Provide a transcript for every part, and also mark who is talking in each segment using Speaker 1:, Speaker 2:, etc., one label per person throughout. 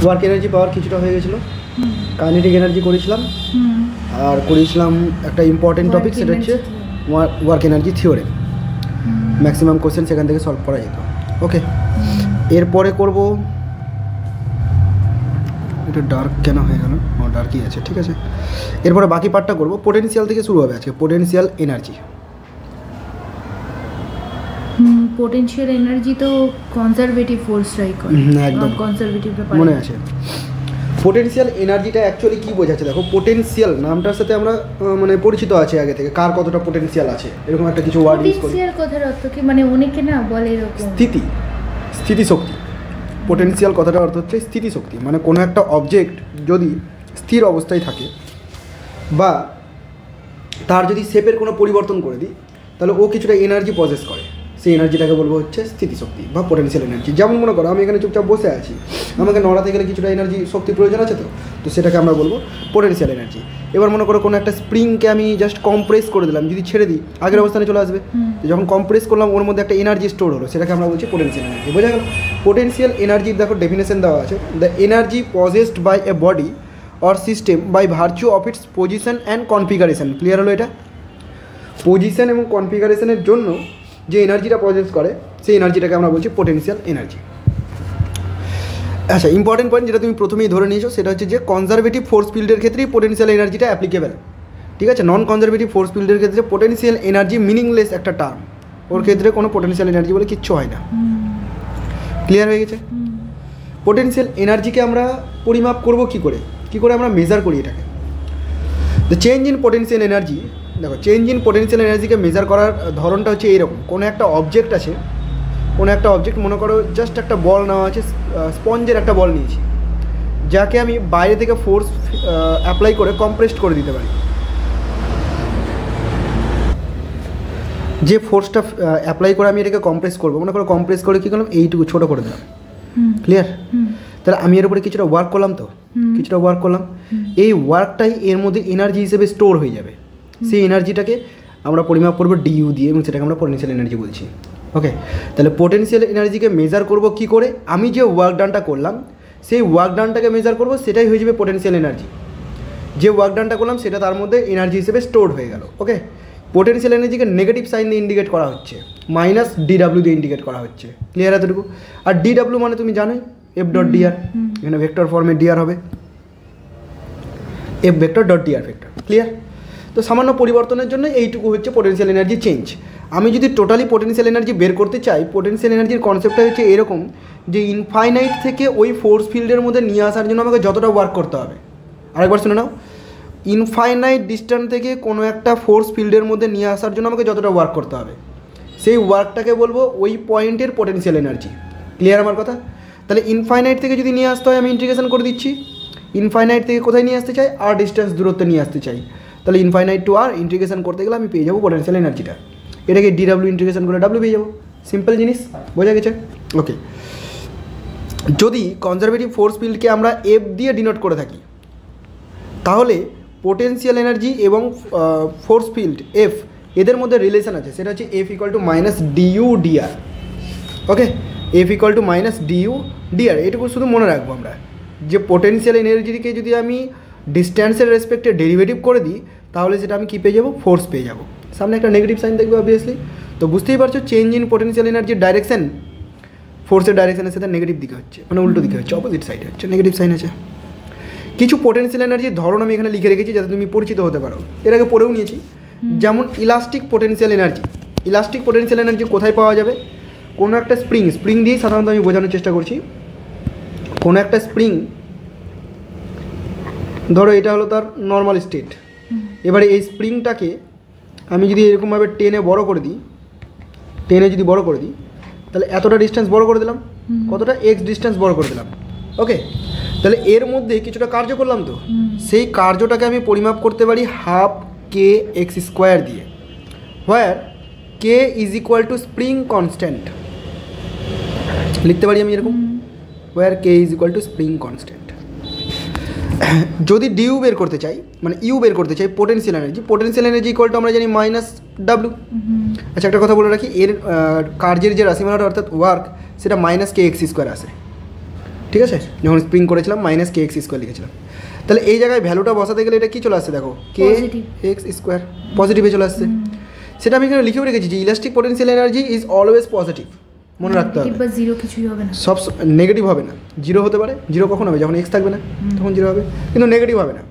Speaker 1: Work energy পাওয়ার কিছুটা হয়ে গেছিলো, কাইনেটিক এনার্জি করেছিলাম, আর করেছিলাম একটা ইম্পর্টেন্ট টপিক, সেটা হচ্ছে work energy theorem. Maximum question সেখান থেকে সলভ করা যেত। ওকে, এরপরে করব, এটা ডার্ক কেন হয়ে গেল? ডার্কই আছে, ঠিক আছে। এরপরে বাকি পার্টটা করব, পোটেনশিয়াল থেকে শুরু হবে আজকে। পোটেনশিয়াল এনার্জি,
Speaker 2: পোটেনশিয়াল এনার্জি তো কনজারভেটিভ ফোর্স রাইট?
Speaker 1: একদম
Speaker 2: কনজারভেটিভ
Speaker 1: মনে আছে। পোটেনশিয়াল এনার্জিটা অ্যাকচুয়ালি কী বোঝাচ্ছে দেখো, পোটেনশিয়াল নামটার সাথে আমরা মানে পরিচিত আছে আগে থেকে, কার কতটা পোটেনশিয়াল আছে এরকম একটা কিছু ওয়ার্ড ইউজ করি।
Speaker 2: পোটেনশিয়াল কথার অর্থ কি? মানে অনেকে না বলে এরকম
Speaker 1: স্থিতিশক্তি। পোটেনশিয়াল কথাটার অর্থ হচ্ছে স্থিতিশক্তি, মানে কোনো একটা অবজেক্ট যদি স্থির অবস্থায় থাকে বা তার যদি শেপের কোনো পরিবর্তন করে দিই, তাহলে ও কিছুটা এনার্জি পজেস করে, সেই এনার্জিটাকে বলবো হচ্ছে স্থিতিশক্তি বা পোটেনশিয়াল এনার্জি। যেমন মনে করো আমি এখানে চুপচাপ বসে আছি, আমাকে নড়াতে গেলে কিছুটা এনার্জি শক্তির প্রয়োজন আছে, তো সেটাকে আমরা বলবো পোটেনশিয়াল এনার্জি। এবার মনে করো কোনো একটা স্প্রিংকে আমি জাস্ট কম্প্রেস করে দিলাম, যদি ছেড়ে দিই আগের অবস্থানে চলে আসবে, যখন কম্প্রেস করলাম ওর মধ্যে একটা এনার্জি স্টোর হলো, সেটাকে আমরা বলছি পোটেনশিয়াল এনার্জি। বোঝা গেল? পোটেনশিয়াল এনার্জির দেখো ডেফিনেশন দেওয়া আছে, the energy possessed by a body or system by virtue of its position and configuration. Clear হলো এটা? পজিশন এবং কনফিগারেশনের জন্য যে এনার্জিটা পজেস করে সেই এনার্জিটাকে আমরা বলছি পোটেনশিয়াল এনার্জি। আচ্ছা, ইম্পর্টেন্ট পয়েন্ট যেটা তুমি প্রথমেই ধরে নিয়েছো, সেটা হচ্ছে যে কনজারভেটিভ ফোর্স ফিল্ডের ক্ষেত্রেই পোটেনশিয়াল এনার্জিটা অ্যাপ্লিকেবল, ঠিক আছে। নন কনজারভেটিভ ফোর্স ফিল্ডের ক্ষেত্রে পোটেনশিয়াল এনার্জি মিনিংলেস একটা টার্ম, ওর ক্ষেত্রে কোনো পোটেনশিয়াল এনার্জি বলে কিচ্ছু হয় না। ক্লিয়ার হয়ে গেছে? পোটেনশিয়াল এনার্জিকে আমরা পরিমাপ করব কী করে আমরা মেজার করি এটাকে। The change in potential energy, দেখো চেঞ্জ ইন পোটেনশিয়াল এনার্জিকে মেজার করার ধরনটা হচ্ছে এইরকম। কোনো একটা অবজেক্ট আছে, কোনো একটা অবজেক্ট মনে করো জাস্ট একটা বল নেওয়া আছে, স্পঞ্জের একটা বল নিয়েছি, যাকে আমি বাইরে থেকে ফোর্স অ্যাপ্লাই করে কম্প্রেসড করে দিতে পারি। যে ফোর্সটা অ্যাপ্লাই করে আমি এটাকে কম্প্রেস করবো, মনে করো কম্প্রেস করে কী করলাম, এইটুকু ছোটো করে দিলাম। ক্লিয়ার? তাহলে আমি এর উপরে কিছুটা ওয়ার্ক করলাম, তো কিছুটা ওয়ার্ক করলাম, এই ওয়ার্কটাই এর মধ্যে এনার্জি হিসেবে স্টোর হয়ে যাবে। সেই এনার্জিটাকে আমরা পরিমাপ করবো ডিইউ দিয়ে, এবং সেটাকে আমরা পোটেনশিয়াল এনার্জি বলছি। ওকে, তাহলে পোটেনশিয়াল এনার্জিকে মেজার করব কি করে? আমি যে ওয়ার্ক ডানটা করলাম সেই ওয়ার্ক ডানটাকে মেজার করব, সেটাই হয়ে যাবে পোটেনশিয়াল এনার্জি। যে ওয়ার্ক ডানটা করলাম সেটা তার মধ্যে এনার্জি হিসেবে স্টোর হয়ে গেল। ওকে, পোটেনশিয়াল এনার্জিকে নেগেটিভ সাইন দিয়ে ইন্ডিকেট করা হচ্ছে, মাইনাস ডিডাব্লিউ দিয়ে ইন্ডিকেট করা হচ্ছে। ক্লিয়ার এতটুকু? আর ডিডাব্লিউ মানে তুমি জানোই এফ ডট ডিআর, এখানে ভেক্টর ফর্মে ডিআর হবে, F vector dot DR vector. Clear? তো সামান্য পরিবর্তনের জন্য এইটুকু হচ্ছে পোটেনশিয়াল এনার্জি চেঞ্জ। আমি যদি টোটালি পোটেনশিয়াল এনার্জি বের করতে চাই, পোটেনশিয়াল এনার্জির কনসেপ্টটা হচ্ছে এরকম যে ইনফাইনাইট থেকে ওই ফোর্স ফিল্ডের মধ্যে নিয়ে আসার জন্য আমাকে যতটা ওয়ার্ক করতে হবে। আরেকবার শুনে নাও, ইনফাইনাইট ডিস্ট্যান্স থেকে কোনো একটা ফোর্স ফিল্ডের মধ্যে নিয়ে আসার জন্য আমাকে যতটা ওয়ার্ক করতে হবে, সেই ওয়ার্কটাকে বলবো ওই পয়েন্টের পোটেনশিয়াল এনার্জি। ক্লিয়ার আমার কথা? তাহলে ইনফাইনাইট থেকে যদি নিয়ে আসতে হয়, আমি ইন্টিগ্রেশন করে দিচ্ছি। ইনফাইনাইট থেকে কোথায় নিয়ে আসতে চাই? আর ডিস্টেন্স দূরত্বে নিয়ে আসতে চাই, তাহলে ইনফাইনাইট টু আর ইন্টিগ্রেশন করতে গেলে আমি পেয়ে যাবো পোটেনশিয়াল এনার্জিটা। এটাকে ডিডাব্লিউ ইন্টিগ্রেশন করে ডাব্লিউ পেয়ে যাবো। সিম্পল জিনিস, বোঝা গেছে? ওকে, যদি কনজারভেটিভ ফোর্স ফিল্ডকে আমরা এফ দিয়ে ডিনোট করে থাকি, তাহলে পোটেনশিয়াল এনার্জি এবং ফোর্স ফিল্ড এফ এদের মধ্যে রিলেশন আছে, সেটা হচ্ছে F equal to minus DU DR. Okay, F equal to minus DU DR, এটুকু শুধু মনে রাখবো আমরা, যে পোটেনশিয়াল এনার্জিকে যদি আমি ডিস্ট্যান্সের রেসপেক্টে ডেরিভেটিভ করে দিই, তাহলে সেটা আমি কী পেয়ে যাবো? ফোর্স পেয়ে যাবো। সামনে একটা নেগেটিভ সাইন দেখবে অবভিয়াসলি, তো বুঝতেই পারছো চেঞ্জ ইন পোটেনশিয়াল এনার্জির ডাইরেকশন ফোর্সের ডাইরেকশনের সাথে নেগেটিভ দিকে হচ্ছে, মানে উল্টো দিকে হচ্ছে, অপোজিট সাইডে হচ্ছে, নেগেটিভ সাইন আছে। কিছু পোটেনশিয়াল এনার্জির ধরন আমি এখানে লিখে রেখেছি যাতে তুমি পরিচিত হতে পারো, এর আগে পড়েও নিয়েছি। যেমন elastic potential energy. Elastic potential energy কোথায় পাওয়া যাবে? কোনো একটা স্প্রিং দিয়েই সাধারণত আমি বোঝানোর চেষ্টা করছি। কোনো একটা স্প্রিং, ধরো এটা হলো তার নর্মাল স্টেট, এবারে এই স্প্রিংটাকে আমি যদি এরকমভাবে টেনে যদি বড় করে দিই, তাহলে এতটা ডিস্টেন্স বড় করে দিলাম, কতটা? এক্স ডিস্টেন্স বড় করে দিলাম। ওকে, তাহলে এর মধ্যে কিছুটা কার্য করলাম, তো সেই কার্যটাকে আমি পরিমাপ করতে পারি হাফ কে এক্স স্কোয়ার দিয়ে, where K is equal to spring constant. লিখতে পারি আমি এরকম, where K is equal to spring constant. যদি ডিউ বের করতে চাই, মানে ইউ বের করতে চাই পোটেনশিয়াল এনার্জি ইকুয়াল টু আমরা জানি মাইনাস ডাব্লিউ। আচ্ছা, একটা কথা বলে রাখি, এর কার্যের যে রাশিমালাটা অর্থাৎ ওয়ার্ক, সেটা মাইনাস কে এক্স স্কোয়ার আসে। ঠিক আছে, যখন স্প্রিং করেছিলাম মাইনাস কে এক্স স্কোয়ার লিখেছিলাম। তাহলে এই জায়গায় ভ্যালুটা বসাতে গেলে এটা কী চলে আসছে দেখো, কে এক্স স্কোয়ার পজিটিভে চলে আসছে। সেটা আমি এখানে লিখেও রেখেছি যে elastic potential energy is always positive, মনে রাখতে হবে।
Speaker 2: জিরো কিছুই হবে না,
Speaker 1: সব নেগেটিভ হবে না, জিরো হতে পারে। জিরো কখন হবে, যখন এক্স থাকবে না তখন জিরো হবে, কিন্তু নেগেটিভ হবে না।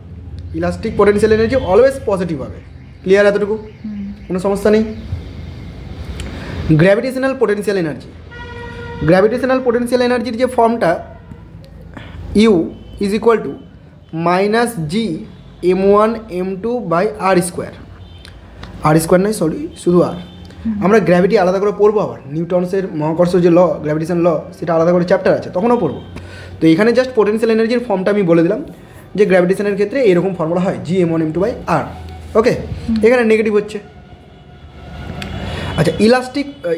Speaker 1: Elastic potential energy always positive হবে। ক্লিয়ার এতটুকু, কোনো সমস্যা নেই। Gravitational potential energy, gravitational potential এনার্জির যে ফর্মটা U is equal to minus G m1 m2 by R square. R square নয়, সরি, শুধু আর। আমরা গ্র্যাভিটি আলাদা করে পড়বো, আবার নিউটনসের মহাকর্ষ যে ল, গ্র্যাভিটেশন ল, সেটা আলাদা করে চ্যাপ্টার আছে, তখনও পড়বো। তো এখানে জাস্ট পোটেনশিয়াল এনার্জির ফর্মটা আমি বলে দিলাম যে গ্র্যাভিটেশনের ক্ষেত্রে এরকম ফর্মুলা হয়, জি m1 m2 বাই আর। ওকে, এখানে নেগেটিভ হচ্ছে। আচ্ছা,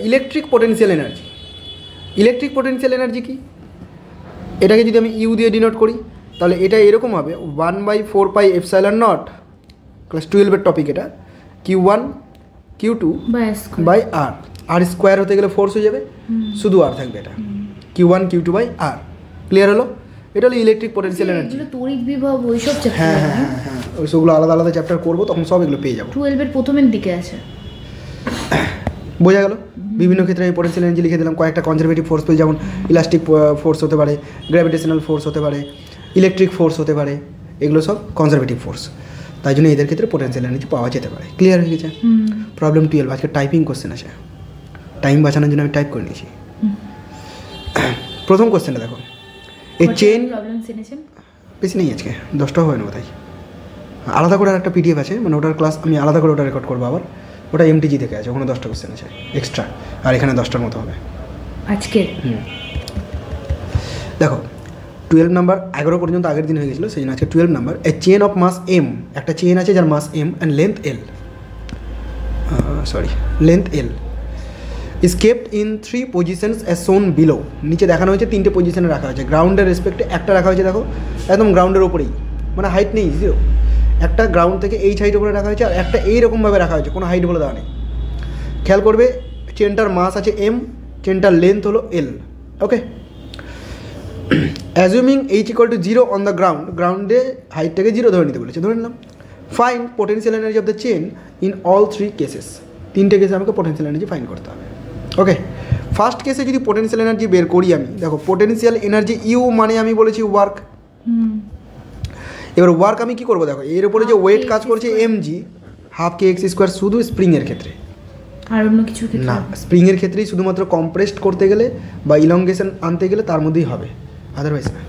Speaker 1: electric potential energy, electric potential energy কি, এটাকে যদি আমি ইউ দিয়ে ডিনোট করি তাহলে এটা এরকম হবে 1/4πε0 ক্লাস 12-এর টপিক এটা, Q1 Q2 by R. R square হতে গেলে ফোর্স হয়ে যাবে, শুধু আর থাকবে, এটা Q1 Q2 by R. Clear হলো? এটা হলো ইলেকট্রিক পোটেনশিয়াল এনার্জি।
Speaker 2: তড়িৎ বিভব ওইসব চ্যাপ্টার,
Speaker 1: হ্যাঁ হ্যাঁ হ্যাঁ, ওই সবগুলো আলাদা আলাদা চ্যাপ্টার করবো, তখন সব এগুলো পেয়ে যাবো।
Speaker 2: 12-এর প্রথমের দিকে আছে,
Speaker 1: বোঝা গেল? বিভিন্ন ক্ষেত্রে আমি পোটেনশিয়াল এনার্জি লিখে দিলাম। কয়েকটা কনজারভেটিভ ফোর্স পেয়ে, যেমন ইলাস্টিক ফোর্স হতে পারে, গ্র্যাভিটেশনাল ফোর্স হতে পারে, ইলেকট্রিক ফোর্স হতে পারে, এগুলো সব কনজারভেটিভ ফোর্স। তাই জন্য এদের ক্ষেত্রে পোটেনশিয়াল এনার্জি পাওয়া যেতে পারে। ক্লিয়ার হয়ে গেছে? প্রবলেম 12 আজকে টাইপিং কোশ্চেন আছে, টাইম বাঁচানোর জন্য আমি টাইপ করে নিয়েছি। প্রথম কোশ্চেনটা দেখো, এই চেন বেশি নেই আজকে, 10টা হয় না কোথায়, আলাদা করে একটা পিডিএফ আছে, মানে ওটার ক্লাস আমি আলাদা করে ওটা রেকর্ড করবো আবার, ওটা এমটিজি থেকে আছে, ওখানে 10টা কোশ্চেন আছে এক্সট্রা, আর এখানে 10টার মতো হবে
Speaker 2: আজকে।
Speaker 1: দেখো 12 নাম্বার, 11 পর্যন্ত আগের দিন হয়ে গেছিলো, সেই জন্য আজকে 12 number. A chain of mass M, একটা চেন আছে যার mass M and length L, length L is kept in 3 positions as shown below. নিচে দেখানো হয়েছে 3টে পজিশনে রাখা হয়েছে। গ্রাউন্ডের রেসপেক্টে একটা রাখা হয়েছে, দেখো একদম গ্রাউন্ডের ওপরেই, মানে হাইট নেই, জিরো। একটা গ্রাউন্ড থেকে এই হাইট উপরে রাখা হয়েছে, আর একটা এইরকমভাবে রাখা হয়েছে, কোনো হাইট বলে দেওয়া নেই। খেয়াল করবে, চেনটার মাস আছে এম, চেনটার লেন্থ হলো L. Okay, assuming H equal to 0 on the ground, গ্রাউন্ডে হাইটটাকে 0 ধরে নিতে বলেছে, ধরে নিলাম। Find potential energy of the chain in all 3 cases, 3টে কেসে আমাকে পোটেনশিয়াল এনার্জি ফাইন্ড করতে হবে। ওকে, ফার্স্ট কেসে যদি পোটেনশিয়াল এনার্জি বের করি আমি, দেখো পোটেনশিয়াল এনার্জি ইউ মানে আমি বলেছি ওয়ার্ক। এবার ওয়ার্ক আমি কী করবো, দেখো এর উপরে যে ওয়েট কাজ করছে mg, হাফ কে এক্স স্কোয়ার, শুধু স্প্রিংয়ের ক্ষেত্রে,
Speaker 2: আর অন্য কিছু
Speaker 1: না। স্প্রিংয়ের ক্ষেত্রেই শুধুমাত্র কম্প্রেসড করতে গেলে বা ইলংগেশন আনতে গেলে তার মধ্যেই হবে, আদারওয়াইজ না।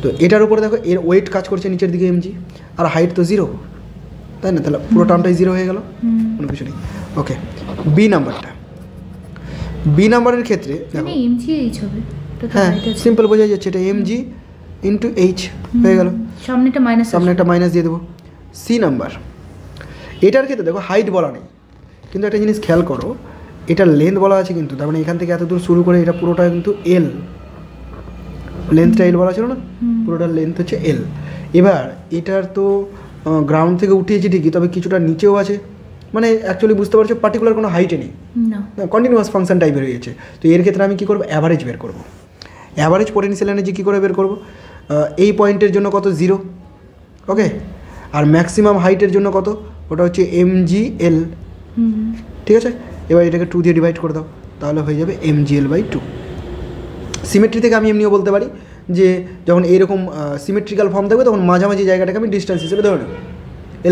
Speaker 1: তো এটার উপরে দেখো এর ওয়েট কাজ করছে নিচের দিকে mg, আর হাইট তো 0, তাই না? তাহলে পুরো টার্মটাই 0 হয়ে গেল, কোনো কিছু নেই। ওকে, বি নাম্বারটা, বি নাম্বারের ক্ষেত্রে দেখো
Speaker 2: mgh হবে,
Speaker 1: হ্যাঁ সিম্পল বোঝা যাচ্ছে, এটা mg ইন্টু এইচ হয়ে গেল, সামনে একটা মাইনাস দিয়ে দেবো। সি নাম্বার, এটার ক্ষেত্রে দেখো হাইট বলা নেই, কিন্তু একটা জিনিস খেয়াল করো, এটার লেন্থ বলা আছে, কিন্তু তার মানে এখান থেকে এত দূর শুরু করে এটা পুরোটা কিন্তু এল, লেন্থটা এল বলা ছিল না, পুরোটার লেন্থ হচ্ছে এল। এবার এটার তো গ্রাউন্ড থেকে উঠিয়েছি ঠিকই, তবে কিছুটা নিচেও আছে, মানে অ্যাকচুয়ালি বুঝতে পারছো পার্টিকুলার কোনো হাইটে নেই, কন্টিনিউয়াস ফাংশন টাইপের হয়ে গেছে। তো এর ক্ষেত্রে আমি কী করবো, অ্যাভারেজ বের করবো। অ্যাভারেজ পোটেনশিয়াল এনার্জি কী করে বের করবো, এই পয়েন্টের জন্য কত, 0। ওকে, আর ম্যাক্সিমাম হাইটের জন্য কত, ওটা হচ্ছে mgl, ঠিক আছে? এবার এটাকে 2 দিয়ে ডিভাইড করে দাও, তাহলে হয়ে যাবে mgl/2। সিমেট্রি থেকে আমি এমনিও বলতে পারি যে যখন এইরকম সিমেট্রিক্যাল ফর্ম থাকবে তখন মাঝামাঝি জায়গাটাকে আমি ডিস্টেন্স হিসেবে ধরে নেব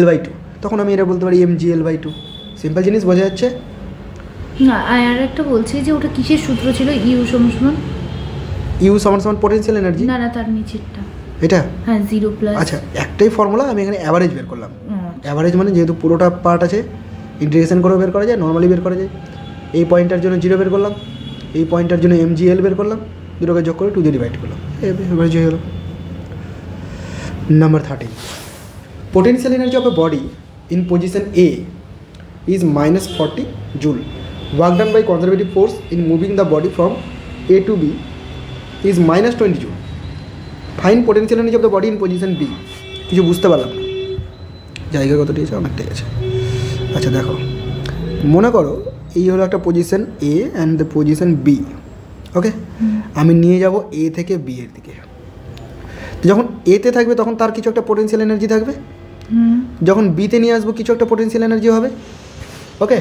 Speaker 1: l/2, তখন আমি এটা বলতে পারি mgl/2। সিম্পল জিনিস বোঝা যাচ্ছে
Speaker 2: না? আর একটা বলছি যে ওটা কিসের সূত্র ছিল, ইউ সমান
Speaker 1: পোটেনশিয়াল এনার্জি,
Speaker 2: না তার নিচেরটা
Speaker 1: এটা,
Speaker 2: হ্যাঁ 0+।
Speaker 1: আচ্ছা, একটাই ফর্মুলা, আমি এখানে অ্যাভারেজ বের করলাম। অ্যাভারেজ মানে যেহেতু পুরোটা পার্ট আছে, ইন্টিগ্রেশন করেও বের করা যায়, নর্মালি বের করা যায়। এই পয়েন্টটার জন্য 0 বের করলাম, এই পয়েন্টটার জন্য mgl বের করলাম, দুটোকে যোগ করে 2 দিয়ে ডিভাইড করলাম, এভারেজ হয়ে গেল। Number 13, potential energy of A body in position A is -40 joule. Work done by conservative force in moving the body from A to B is -20 joule. Find potential energy of the body in position B. কিছু বুঝতে পারলাম না, জায়গা কতটি আছে, অনেকটাই আছে। আচ্ছা দেখো, মনে করো এই হলো একটা position A and the position B। ওকে, আমি নিয়ে যাব A থেকে B এর দিকে। যখন এতে থাকবে তখন তার কিছু একটা পোটেনশিয়াল এনার্জি থাকবে, যখন বিতে নিয়ে আসবো কিছু একটা পোটেনশিয়াল এনার্জি হবে। ওকে,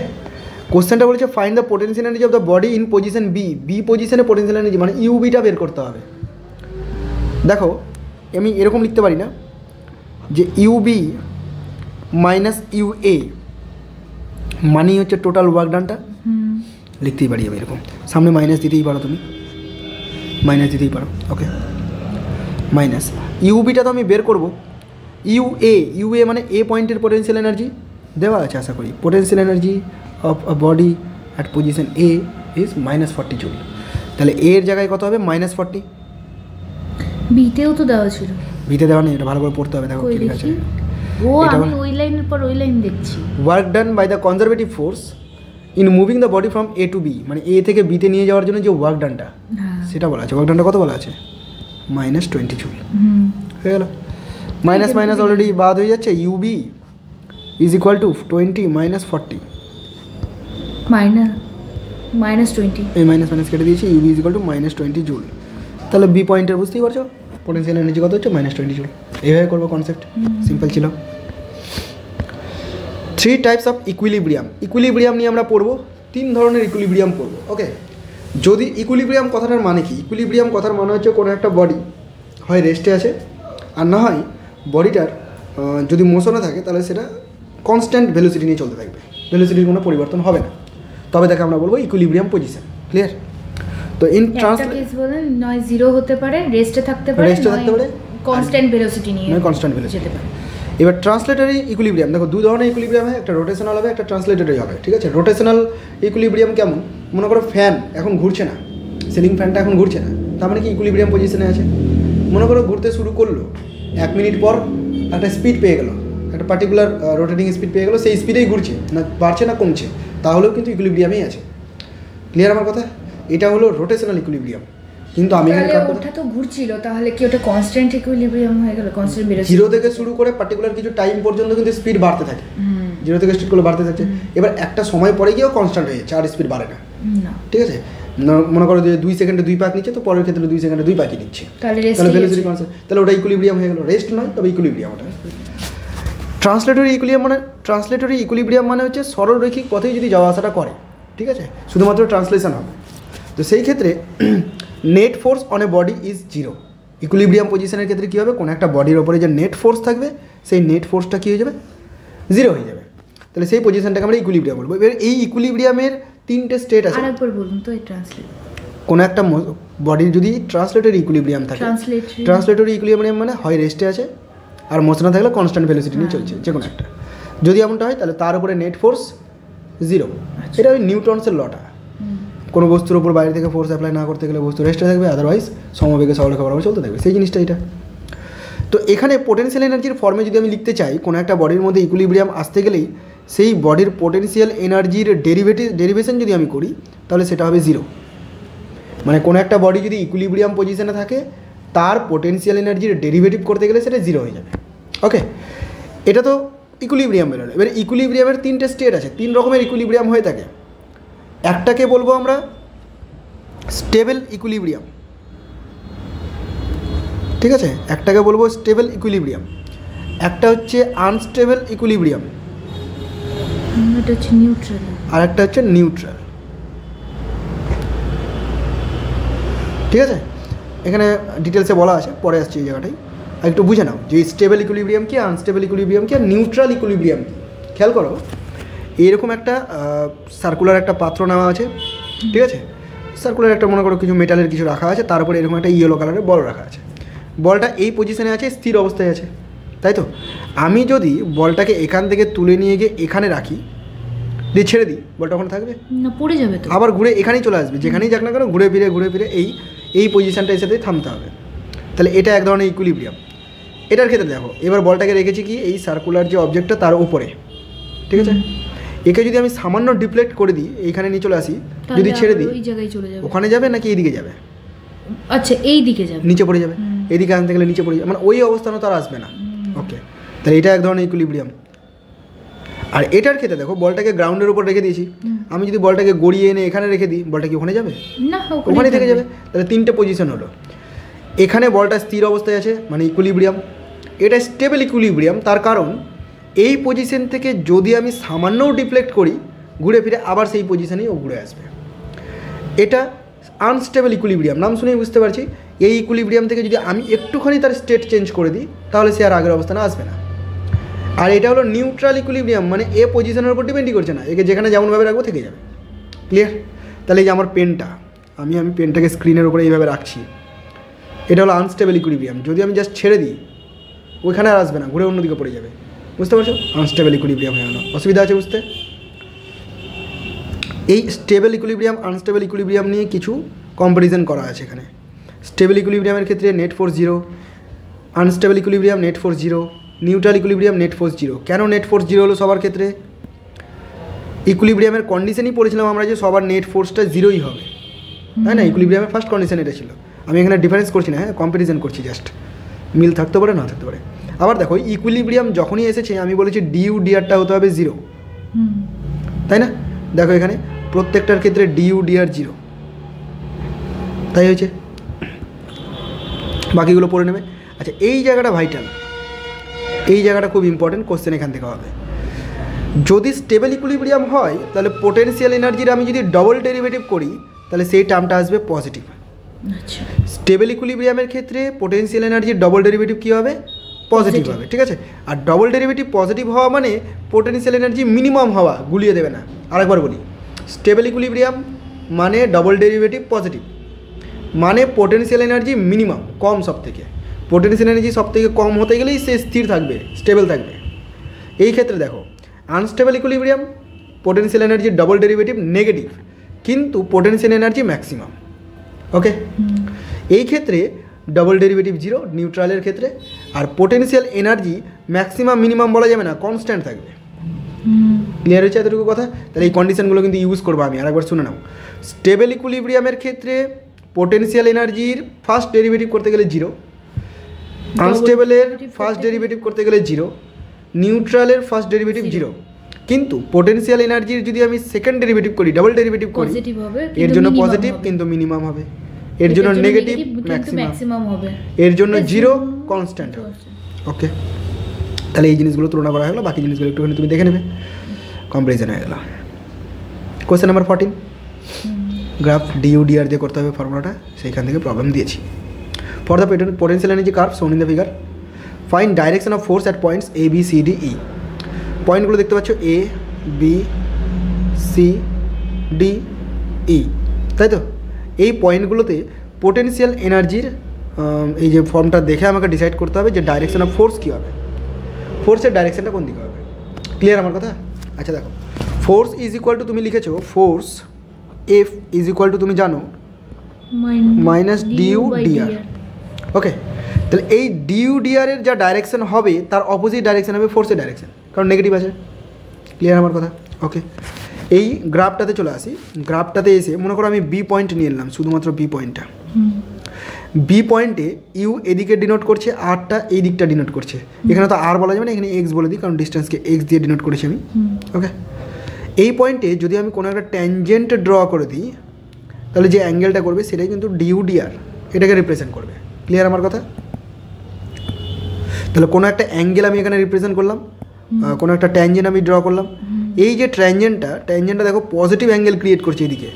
Speaker 1: কোশ্চেনটা বলেছে find the potential energy of the body in position B পজিশনে পোটেনশিয়াল এনার্জি মানে ইউবিটা বের করতে হবে। দেখো আমি এরকম লিখতে পারি না যে ইউবি মাইনাস ইউএ মানি হচ্ছে টোটাল ওয়ার্ক ডানটা, লিখতেই পারি আমি এরকম, সামনে মাইনাস দিতেই পারো, তুমি মাইনাস দিতেই পারো। ওকে, মাইনাস ইউবিটা তো আমি বের করবো, ইউএ মানে এ পয়েন্টের পোটেনশিয়াল এনার্জি দেওয়া আছে আশা করি, potential energy of a body at position A is -40 joule. তাহলে এর জায়গায় কত হবে -40।
Speaker 2: বিতেও তো দেওয়া ছিল,
Speaker 1: বিতে দেওয়া নেই, এটা ভালো করে পড়তে হবে। দেখো কি লেখা আছে,
Speaker 2: ও আমি ওই লাইনের পর ওই লাইন দেখছি।
Speaker 1: Work done by the conservative force in moving the body from A to B, মানে এ থেকে বিতে নিয়ে যাওয়ার জন্য যে ওয়ার্ক ডানটা সেটা বলা আছে। ওয়ার্ক ডানটা কত বলা আছে? -20 জুল। হয়ে গেল, মাইনাস মাইনাস অলরেডি বাদ হয়ে যাচ্ছে। ইউবি ইজ ইকুয়াল টু 20 - 40,
Speaker 2: -20
Speaker 1: এই মাইনাস মাইনাস কেটে দিয়েছি। UB is equal to -20 joule. তাহলে বি পয়েন্টের বুঝতেই পারছো পোটেনশিয়াল এনার্জি কত হচ্ছে? -20 জুল। এইভাবে করবো, কনসেপ্ট সিম্পল ছিল। 3 টাইপস অফ ইকুইলিব্রিয়াম। ইকুইলিব্রিয়াম নিয়ে আমরা পড়বো, 3 ধরনের ইকুইলিব্রিয়াম পড়বো। ওকে, যদি ইকুইলিব্রিয়াম কথাটার মানে কি? ইকুইলিব্রিয়াম কথার মানে হচ্ছে কোনো একটা বডি হয় রেস্টে আছে, আর না হয় বডিটার যদি মোশনে থাকে তাহলে সেটা কনস্ট্যান্ট ভেলোসিটি নিয়ে চলতে থাকবে, ভেলোসিটির কোনো পরিবর্তন হবে না, তবে তাকে আমরা বলবো ইকুইলিব্রিয়াম পজিশন। ক্লিয়ার? তো ইন
Speaker 2: ট্রান্সলেট বলেন নয় জিরো হতে পারে, রেস্টে থাকতে পারে, কনস্ট্যান্ট ভেলোসিটি নিয়ে
Speaker 1: কনস্ট্যান্ট ভেলোসিটি
Speaker 2: যেতে পারে।
Speaker 1: এবার ট্রান্সলেটরি ইকুইলিব্রিয়াম, দেখো 2 ধরনের ইকুইলিব্রিয়াম হয়, একটা রোটেশনাল হবে, একটা ট্রান্সলেটরি হবে। ঠিক আছে, রোটেশনাল ইকুইলিব্রিয়াম কেমন? মনে করো ফ্যান এখন ঘুরছে না, সিলিং ফ্যানটা এখন ঘুরছে না, তার মানে কি ইকুইলিব্রিয়াম পজিশনে আছে। মনে করো ঘুরতে শুরু করলো, 1 মিনিট পর একটা স্পিড পেয়ে গেলো, একটা পার্টিকুলার রোটেটিং স্পিড পেয়ে গেলো, সেই স্পিডেই ঘুরছে, না বাড়ছে না কমছে, তাহলেও কিন্তু ইকুইলিব্রিয়ামেই আছে। ক্লিয়ার আমার কথা? এটা হলো রোটেশনাল ইকুইলিব্রিয়াম। কিন্তু আমি এখানে
Speaker 2: ওটা তো ঘুরছিল, তাহলে কি ওটা কনস্ট্যান্ট ইকুইলিব্রিয়াম হয়ে গেল? কনস্ট্যান্ট ভেলোসিটি,
Speaker 1: জিরো থেকে শুরু করে পার্টিকুলার কিছু টাইম পর্যন্ত কিন্তু স্পিড বাড়তে থাকে, জিরো থেকে স্টার্ট করলে বাড়তে থাকছে। এবার একটা সময় পরে গিয়েও কনস্ট্যান্ট হয়ে যাচ্ছে, আর স্পিড বাড়ে না। ঠিক আছে, মনে করো যে 2 সেকেন্ডে 2 পাক নিচ্ছে, তো পরের ক্ষেত্রে 2 সেকেন্ডে 2 পাকই নিচ্ছে, তাহলে ভেলোসিটি কনস্ট্যান্ট, তাহলে ওটা ইকুইলিব্রিয়াম হয়ে গেল। রেস্ট নয়, তবে ইকুইলিব্রিয়াম ওটা। ট্রান্সলেটরি ইকুইলিব্রিয়াম মানে হচ্ছে সরলরৈখিক পথেই যদি যাওয়া আসাটা করে। ঠিক আছে, শুধুমাত্র ট্রান্সলেশন হবে। তো সেই ক্ষেত্রে net force on a body is 0। Equilibrium পজিশনের ক্ষেত্রে কী হবে? কোনো একটা বডির ওপরে যে নেট ফোর্স থাকবে, সেই নেট ফোর্সটা কী হয়ে যাবে? 0 হয়ে যাবে। তাহলে সেই পজিশনটাকে আমরা ইকুইলিব্রিয়াম বলবো। এবার এই ইকুইলিব্রিয়ামের 3টে স্টেট আছে।
Speaker 2: আরেকবার বলুন তো এই ট্রান্সলেট।
Speaker 1: কোনো একটা বডির যদি ট্রান্সলেটরি ইকুইলিব্রিয়াম থাকে, ট্রান্সলেটরি ইকুইলিব্রিয়াম মানে হয় রেস্টে আছে, আর মোশনে থাকলে কনস্ট্যান্ট ভেলোসিটি নিয়ে চলছে, যে কোনো একটা। যদি এমনটা হয় তাহলে তার উপরে নেট ফোর্স 0। এটা ওই নিউটনসের লটা। কোনো বস্তুর উপর বাইরে থেকে ফোর্স অ্যাপ্লাই না করতে গেলে বস্তু রেস্টে থাকবে, আদারওয়াইজ সমবেগে সরলরেখা বরাবর চলতে থাকবে, সেই জিনিসটা এটা। তো এখানে পোটেনশিয়াল এনার্জির ফর্মে যদি আমি লিখতে চাই, কোনো একটা বডির মধ্যে ইকুইলিব্রিয়াম আসতে গেলেই সেই বডির পোটেনশিয়াল এনার্জির ডেরিভেশন যদি আমি করি, তাহলে সেটা হবে 0। মানে কোনো একটা বডি যদি ইকুইলিব্রিয়াম পজিশনে থাকে, তার পোটেনশিয়াল এনার্জির ডেরিভেটিভ করতে গেলে সেটা 0 হয়ে যাবে। ওকে, এটা তো ইকুইলিব্রিয়াম বেরোলো। এবার ইকুইলিব্রিয়ামের 3টে স্টেট আছে, 3 রকমের ইকুইলিব্রিয়াম হয়ে থাকে। একটাকে বলবো আমরা স্টেবল ইকুইলিব্রিয়াম। ঠিক আছে, একটাকে বলবো স্টেবল ইকুইলিব্রিয়াম, একটা হচ্ছে আনস্টেবল ইকুইলিব্রিয়াম,
Speaker 2: এটা হচ্ছে নিউট্রাল,
Speaker 1: আর একটা হচ্ছে নিউট্রাল। ঠিক আছে, এখানে ডিটেলসে বলা আছে, পরে আসছে এই জায়গাটাই। আর একটু বুঝে নাও যে স্টেবল ইকুইলিব্রিয়াম কি, আনস্টেবল ইকুইলিব্রিয়াম কি, আর নিউট্রাল ইকুইলিব্রিয়াম কি। খেয়াল করো, এইরকম একটা সার্কুলার একটা পাত্র নেওয়া আছে। ঠিক আছে, সার্কুলার একটা মনে করো কিছু মেটালের কিছু রাখা আছে, তার উপরে এরকম একটা ইয়েলো কালারের বল রাখা আছে। বলটা এই পজিশনে আছে, স্থির অবস্থায় আছে, তাই তো? আমি যদি বলটাকে এখান থেকে তুলে নিয়ে গিয়ে এখানে রাখি, দিয়ে ছেড়ে দিই, বলটা ওখানে থাকবে
Speaker 2: না, পড়ে যাবে তো।
Speaker 1: আবার ঘুরে এখানেই চলে আসবে, যেখানেই যাক না কেন ঘুরে ফিরে এই পজিশনটা এসে থামতে হবে। তাহলে এটা এক ধরনের ইকুইলিব্রিয়াম। এটার ক্ষেত্রে দেখো, এবার বলটাকে রেখেছি কি এই সার্কুলার যে অবজেক্টটা তার উপরে। ঠিক আছে, একে যদি আমি সামান্য ডিফ্লেক্ট করে দিই, এইখানে নিয়ে চলে আসি, যদি ছেড়ে দিই,
Speaker 2: ওই জায়গায় চলে যাবে।
Speaker 1: ওখানে যাবে নাকি এইদিকে যাবে?
Speaker 2: আচ্ছা, এই দিকে যাবে,
Speaker 1: নিচে পড়ে যাবে। এইদিকে আনতে গেলে নিচে পড়ে যাবে, মানে ওই অবস্থানও তার আসবে না। ওকে, তাহলে এটা এক ধরনের ইকুইলিব্রিয়াম। আর এটার ক্ষেত্রে দেখো, বলটাকে গ্রাউন্ডের উপর রেখে দিয়েছি, আমি যদি বলটাকে গড়িয়ে এনে এখানে রেখে দিই, বলটা কি ওখানে যাবে?
Speaker 2: না,
Speaker 1: ওখানেই থেকে যাবে। তাহলে 3টে পজিশন হলো। এখানে বলটা স্থির অবস্থায় আছে মানে ইকুইলিব্রিয়াম, এটা স্টেবল ইকুইলিব্রিয়াম। তার কারণ এই পজিশন থেকে যদি আমি সামান্যও ডিফ্লেক্ট করি ঘুরে ফিরে আবার সেই পজিশনেই ও ঘুরে আসবে। এটা আনস্টেবল ইকুইলিব্রিয়াম, নাম শুনেই বুঝতে পারছি। এই ইকুইলিব্রিয়াম থেকে যদি আমি একটুখানি তার স্টেট চেঞ্জ করে দিই তাহলে সে আর আগের অবস্থানে আসবে না। আর এটা হলো নিউট্রাল ইকুইলিব্রিয়াম, মানে এ পজিশনের উপর ডিপেন্ডই করছে না, একে যেখানে যেমনভাবে রাখবো থেকে যাবে। ক্লিয়ার? তাহলে এই যে আমার পেনটা, আমি পেনটাকে স্ক্রিনের উপরে এইভাবে রাখছি, এটা হলো আনস্টেবল ইকুইলিব্রিয়াম। যদি আমি জাস্ট ছেড়ে দিই ওইখানে আর আসবে না, ঘুরে অন্যদিকে পড়ে যাবে। বুঝতে পারছো? আনস্টেবল ইকুইলিব্রিয়াম হয়ে গেল। অসুবিধা আছে বুঝতে? এই স্টেবল ইকুইলিব্রিয়াম আনস্টেবল ইকুইলিব্রিয়াম নিয়ে কিছু কম্প্যারিজন করা আছে এখানে। স্টেবল ইকুইলিব্রিয়ামের ক্ষেত্রে net force 0, unstable equilibrium net force 0, neutral equilibrium net force 0। কেন নেট ফোর্স 0 হলো সবার ক্ষেত্রে? ইকুইলিব্রিয়ামের কন্ডিশনই পড়েছিলাম আমরা যে সবার নেট ফোর্সটা 0ই হবে, তাই না? ইকুইলিব্রিয়ামের ফার্স্ট কন্ডিশন এটা ছিল। আমি এখানে ডিফারেন্স করছি না, হ্যাঁ, কম্প্যারিজন করছি, জাস্ট মিল থাকতে পারে না থাকতে পারে। আবার দেখো ইকুইলিব্রিয়াম যখনই এসেছে আমি বলেছি ডিউ ডিআরটা হতে হবে 0, তাই না? দেখো এখানে প্রত্যেকটার ক্ষেত্রে ডিউ ডিআর 0, তাই হয়েছে। বাকিগুলো পড়ে নেবে। আচ্ছা, এই জায়গাটা ভাইটাল, এই জায়গাটা খুব ইম্পর্টেন্ট, কোশ্চেন এখান থেকে হবে। যদি স্টেবল ইকুইলিব্রিয়াম হয় তাহলে পোটেনশিয়াল এনার্জির আমি যদি ডবল ডেরিভেটিভ করি তাহলে সেই টার্মটা আসবে পজিটিভ।
Speaker 2: আচ্ছা,
Speaker 1: স্টেবল ইকুইলিব্রিয়ামের ক্ষেত্রে পোটেনশিয়াল এনার্জির ডবল ডেরিভেটিভ কী হবে? পজিটিভ হবে, ঠিক আছে? আর ডবল ডেরিভেটিভ পজিটিভ হওয়া মানে পোটেনশিয়াল এনার্জি মিনিমাম হওয়া, গুলিয়ে দেবে না। আরেকবার বলি, স্টেবল ইকুইলিব্রিয়াম মানে ডবল ডেরিভেটিভ পজিটিভ, মানে পোটেনশিয়াল এনার্জি মিনিমাম, কম সব থেকে। পোটেনশিয়াল এনার্জি সব থেকে কম হতে গেলেই সে স্থির থাকবে, স্টেবল থাকবে। এই ক্ষেত্রে দেখো আনস্টেবল ইকুইলিব্রিয়াম পোটেনশিয়াল এনার্জির ডবল ডেরিভেটিভ নেগেটিভ, কিন্তু পোটেনশিয়াল এনার্জি ম্যাক্সিমাম। ওকে, এই ক্ষেত্রে ডবল ডেরিভেটিভ 0 নিউট্রালের ক্ষেত্রে। আর পোটেনশিয়াল এনার্জি ম্যাক্সিমাম মিনিমাম বলা যাবে না, কনস্ট্যান্ট থাকবে। ক্লিয়ার হয়েছে এতটুকু কথা? তাহলে এই কন্ডিশনগুলো কিন্তু ইউজ করবো আমি, আরেকবার শুনে নাও। স্টেবল ইকুইলিব্রিয়ামের ক্ষেত্রে পোটেনশিয়াল এনার্জির ফার্স্ট ডেরিভেটিভ করতে গেলে 0, আনস্টেবলের ফার্স্ট ডেরিভেটিভ করতে গেলে 0, নিউট্রালের ফার্স্ট ডেরিভেটিভ 0। কিন্তু পোটেনশিয়াল এনার্জির যদি আমি সেকেন্ড ডেরিভেটিভ করি, ডাবল ডেরিভেটিভ করি, এর জন্য পজিটিভ কিন্তু মিনিমাম হবে, এর জন্য নেগেটিভ ম্যাক্সিমাম হবে, এর জন্য 0 কনস্ট্যান্ট হবে। ওকে, তাহলে এই জিনিসগুলো তুলনা করা হলো, বাকি জিনিসগুলো একটুখানি তুমি দেখে নেবে, কম্পারিজন হয়ে গেল। Question number 14, graph DU DR দিয়ে করতে হবে ফর্মুলাটা, সেইখান থেকে প্রবলেম দিয়েছি। For the potential energy curve shown in the figure, find direction of force at points A B C D E. পয়েন্টগুলো দেখতে পাচ্ছ A B C D E, তাই তো? এই পয়েন্টগুলোতে পোটেনশিয়াল এনার্জির এই যে ফর্মটা দেখে আমাকে ডিসাইড করতে হবে যে ডাইরেকশন অফ ফোর্স কী হবে, ফোর্সের ডাইরেকশনটা কোন দিকে হবে। ক্লিয়ার আমার কথা? আচ্ছা দেখো, ফোর্স ইজ ইকুয়াল টু, তুমি লিখেছো force F is equal to, তুমি জানো মাইনাস ডিউ ডিআর। ওকে, তাহলে এই ডিউ ডিআরের যা ডাইরেকশন হবে তার অপোজিট ডাইরেকশন হবে ফোর্সের ডাইরেকশন, কারণ নেগেটিভ আছে। ক্লিয়ার আমার কথা? ওকে, এই গ্রাফটাতে চলে আসি। গ্রাফটাতে এসে মনে করো আমি বি পয়েন্ট নিয়ে নিলাম, শুধুমাত্র বি পয়েন্টটা। বি পয়েন্টে ইউ এদিকে ডিনোট করছে, আরটা এই দিকটা ডিনোট করছে। এখানে তো আর বলা যাবে না, এখানে এক্স বলে দিই, কারণ ডিস্টেন্সকে এক্স দিয়ে ডিনোট করেছি আমি। ওকে, এই পয়েন্টে যদি আমি কোনো একটা ট্যানজেন্ট ড্র করে দিই তাহলে যে অ্যাঙ্গেলটা করবে সেটাই কিন্তু ডিউ ডিআর, এটাকে রিপ্রেজেন্ট করবে। ক্লিয়ার আমার কথা? তাহলে কোনো একটা অ্যাঙ্গেল আমি এখানে রিপ্রেজেন্ট করলাম, কোনো একটা ট্যানজেন্ট আমি ড্র করলাম। এই যে ট্যানজেন্টটা দেখো পজিটিভ অ্যাঙ্গেল ক্রিয়েট করছে এদিকে,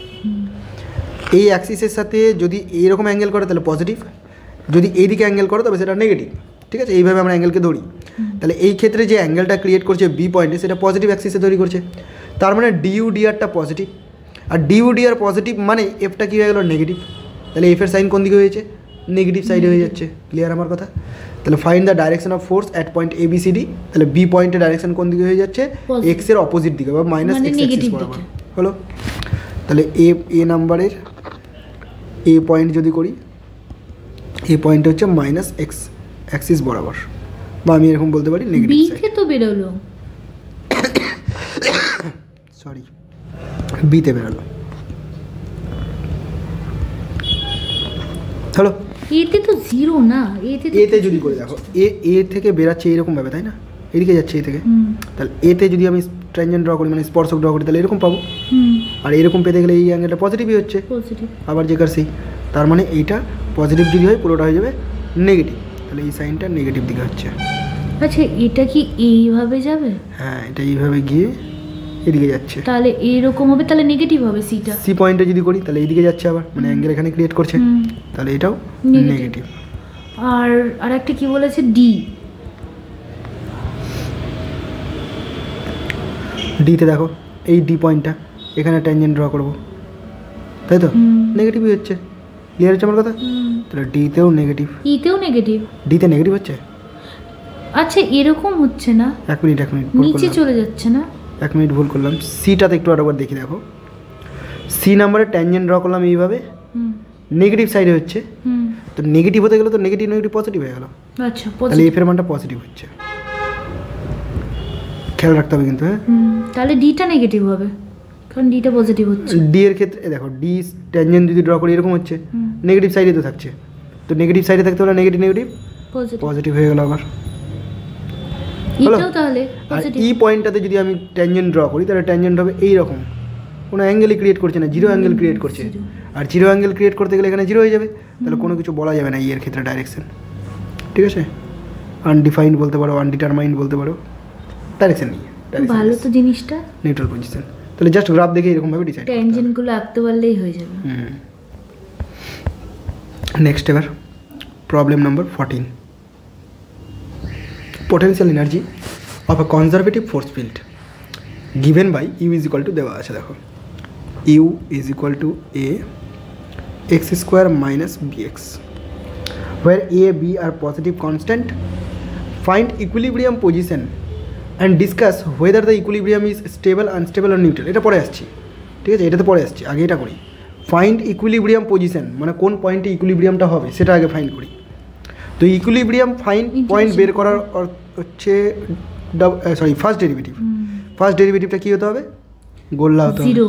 Speaker 1: এই অ্যাক্সিসের সাথে যদি এইরকম অ্যাঙ্গেল করে তাহলে পজিটিভ, যদি এইদিকে অ্যাঙ্গেল করে তবে সেটা নেগেটিভ। ঠিক আছে, এইভাবে আমরা অ্যাঙ্গেলকে ধরি। তাহলে এই ক্ষেত্রে যে অ্যাঙ্গেলটা ক্রিয়েট করছে বি পয়েন্টে সেটা পজিটিভ অ্যাক্সিসে তৈরি করছে, তার মানে ডিউ ডিআরটা পজিটিভ। আর ডিউ ডিআর পজিটিভ মানে এফটা কী হয়ে গেল? নেগেটিভ। তাহলে এফের সাইন কোন দিকে হয়েছে? নেগেটিভ সাইডে হয়ে যাচ্ছে। ক্লিয়ার আমার কথা? তাহলে find the direction of force at point A B C D. তাহলে বি পয়েন্টের ডাইরেকশন কোন দিকে হয়ে যাচ্ছে? এক্সের অপোজিট দিকে বা মাইনাস এক্স অ্যাক্সিস বরাবর। হলো, তাহলে এ নাম্বারের এ পয়েন্ট যদি করি, এ পয়েন্ট হচ্ছে মাইনাস এক্স অ্যাক্সিস বরাবর, বা আমি এরকম বলতে পারি নেগেটিভ সাইড।
Speaker 2: তো বেরোলো,
Speaker 1: সরি, বিতে বেরোলো। হ্যালো,
Speaker 2: এতে তো 0 না,
Speaker 1: এতে যদি করে দেখো, এ থেকে বেরাচ্ছে এরকমভাবে, তাই না? এদিকে যাচ্ছে এ থেকে, তাহলে এতে যদি আমি ট্যানজেন্ট ড্র করি, মানে স্পর্শক ড্র করি, তাহলে এরকম পাবো। আর এরকম পেতে গেলে এই অ্যাঙ্গেলটা পজিটিভই হচ্ছে, আবার যে কার সেই। তার মানে এইটা পজিটিভ যদি হয় পুরোটা হয়ে যাবে নেগেটিভ, তাহলে এই সাইনটা নেগেটিভ দিকে হচ্ছে।
Speaker 2: আচ্ছা এটা কি এইভাবে যাবে?
Speaker 1: হ্যাঁ, এটা এইভাবে গিয়ে এদিকে যাচ্ছে,
Speaker 2: তাহলে এরকম হবে, তাহলে নেগেটিভ হবে সিটা।
Speaker 1: সি পয়েন্টে যদি করি তাহলে এইদিকে যাচ্ছে আবার, মানে অ্যাঙ্গেল এখানে ক্রিয়েট করছে, তাহলে এটাও নেগেটিভ।
Speaker 2: আর একটা কি বলেছে, ডি।
Speaker 1: ডিতে দেখো এই ডি পয়েন্টটা, এখানে ট্যানজেন্ট ড্র করব, তাই তো নেগেটিভই হচ্ছে। ক্লিয়ার হচ্ছে আমার কথা? তাহলে ডিতেও নেগেটিভ,
Speaker 2: ইতেও নেগেটিভ,
Speaker 1: ডিতে নেগেটিভ হচ্ছে।
Speaker 2: আচ্ছা এরকম হচ্ছে না,
Speaker 1: এক মিনিট
Speaker 2: নিচে চলে যাচ্ছে না?
Speaker 1: 1 মিনিট ভুল করলাম। সিটাতে একটু আরেকবার দেখি, দেখো সি নাম্বারে ট্যানজেন্ট ড্র করলাম এইভাবে, নেগেটিভ সাইডে হচ্ছে, তো নেগেটিভ হতে গেলে তো নেগেটিভ নেগেটিভ পজিটিভ হয়ে গেল।
Speaker 2: আচ্ছা
Speaker 1: তাহলে এফ এর মানটা পজিটিভ হচ্ছে, খেয়াল রাখতে হবে কিন্তু। হ্যাঁ,
Speaker 2: তাহলে ডিটা নেগেটিভ হবে কারণ ডিটা পজিটিভ হচ্ছে।
Speaker 1: ডি এর ক্ষেত্রে দেখো ডি ট্যানজেন্ট যদি ড্র করি এরকম হচ্ছে, নেগেটিভ সাইডে তো থাকছে, তো নেগেটিভ সাইডে থাকতে হলে নেগেটিভ নেগেটিভ পজিটিভ হয়ে গেল আবার।
Speaker 2: এটাও তাহলে
Speaker 1: আর
Speaker 2: পজিটিভ।
Speaker 1: ই পয়েন্টটাতে যদি আমি ট্যানজেন্ট ড্র করি তাহলে ট্যানজেন্ট হবে এই রকম, কোনো অ্যাঙ্গেলই ক্রিয়েট করছে না, জিরো অ্যাঙ্গেল ক্রিয়েট করছে। আর জিরো অ্যাঙ্গেল ক্রিয়েট করতে গেলে এখানে জিরো হয়ে যাবে, তাহলে কোনো কিছু বলা যাবে না ই এর ক্ষেত্রে ডাইরেকশন। ঠিক আছে, আনডিফাইন্ড বলতে পারো, আনডিটারমাইন্ড বলতে পারো, ডাইরেকশন নেই।
Speaker 2: ভালো তো জিনিসটা,
Speaker 1: নিউট্রাল পজিশন। তাহলে জাস্ট গ্রাফ দেখে এরকম ভাবে ডিসাইড
Speaker 2: ট্যানজেন্টগুলো আঁকতে পারলেই হয়ে যাবে।
Speaker 1: নেক্সট এবার problem number 14, potential energy of a conservative force field given by u is equal to দেওয়া আছে, দেখো u is equal to a x square minus bx where a b are positive constant. Find equilibrium position and discuss whether the equilibrium is stable, unstable or neutral. এটা পরে আসছি, ঠিক আছে, এটাতে পরে আসছি, আগে এটা করি। ফাইন্ড ইকুইলিব্রিয়াম পজিশন, মানে কোন পয়েন্টে ইকুইলিব্রিয়ামটা হবে সেটা আগে ফাইন্ড করি। তো ইকুইলিব্রিয়াম পয়েন্ট বের করার হচ্ছে ফার্স্ট ডেরিভেটিভ। ফার্স্ট ডেরিভেটিভটা কী হতে হবে? গোল্লা হতে হবে।
Speaker 2: জিরো।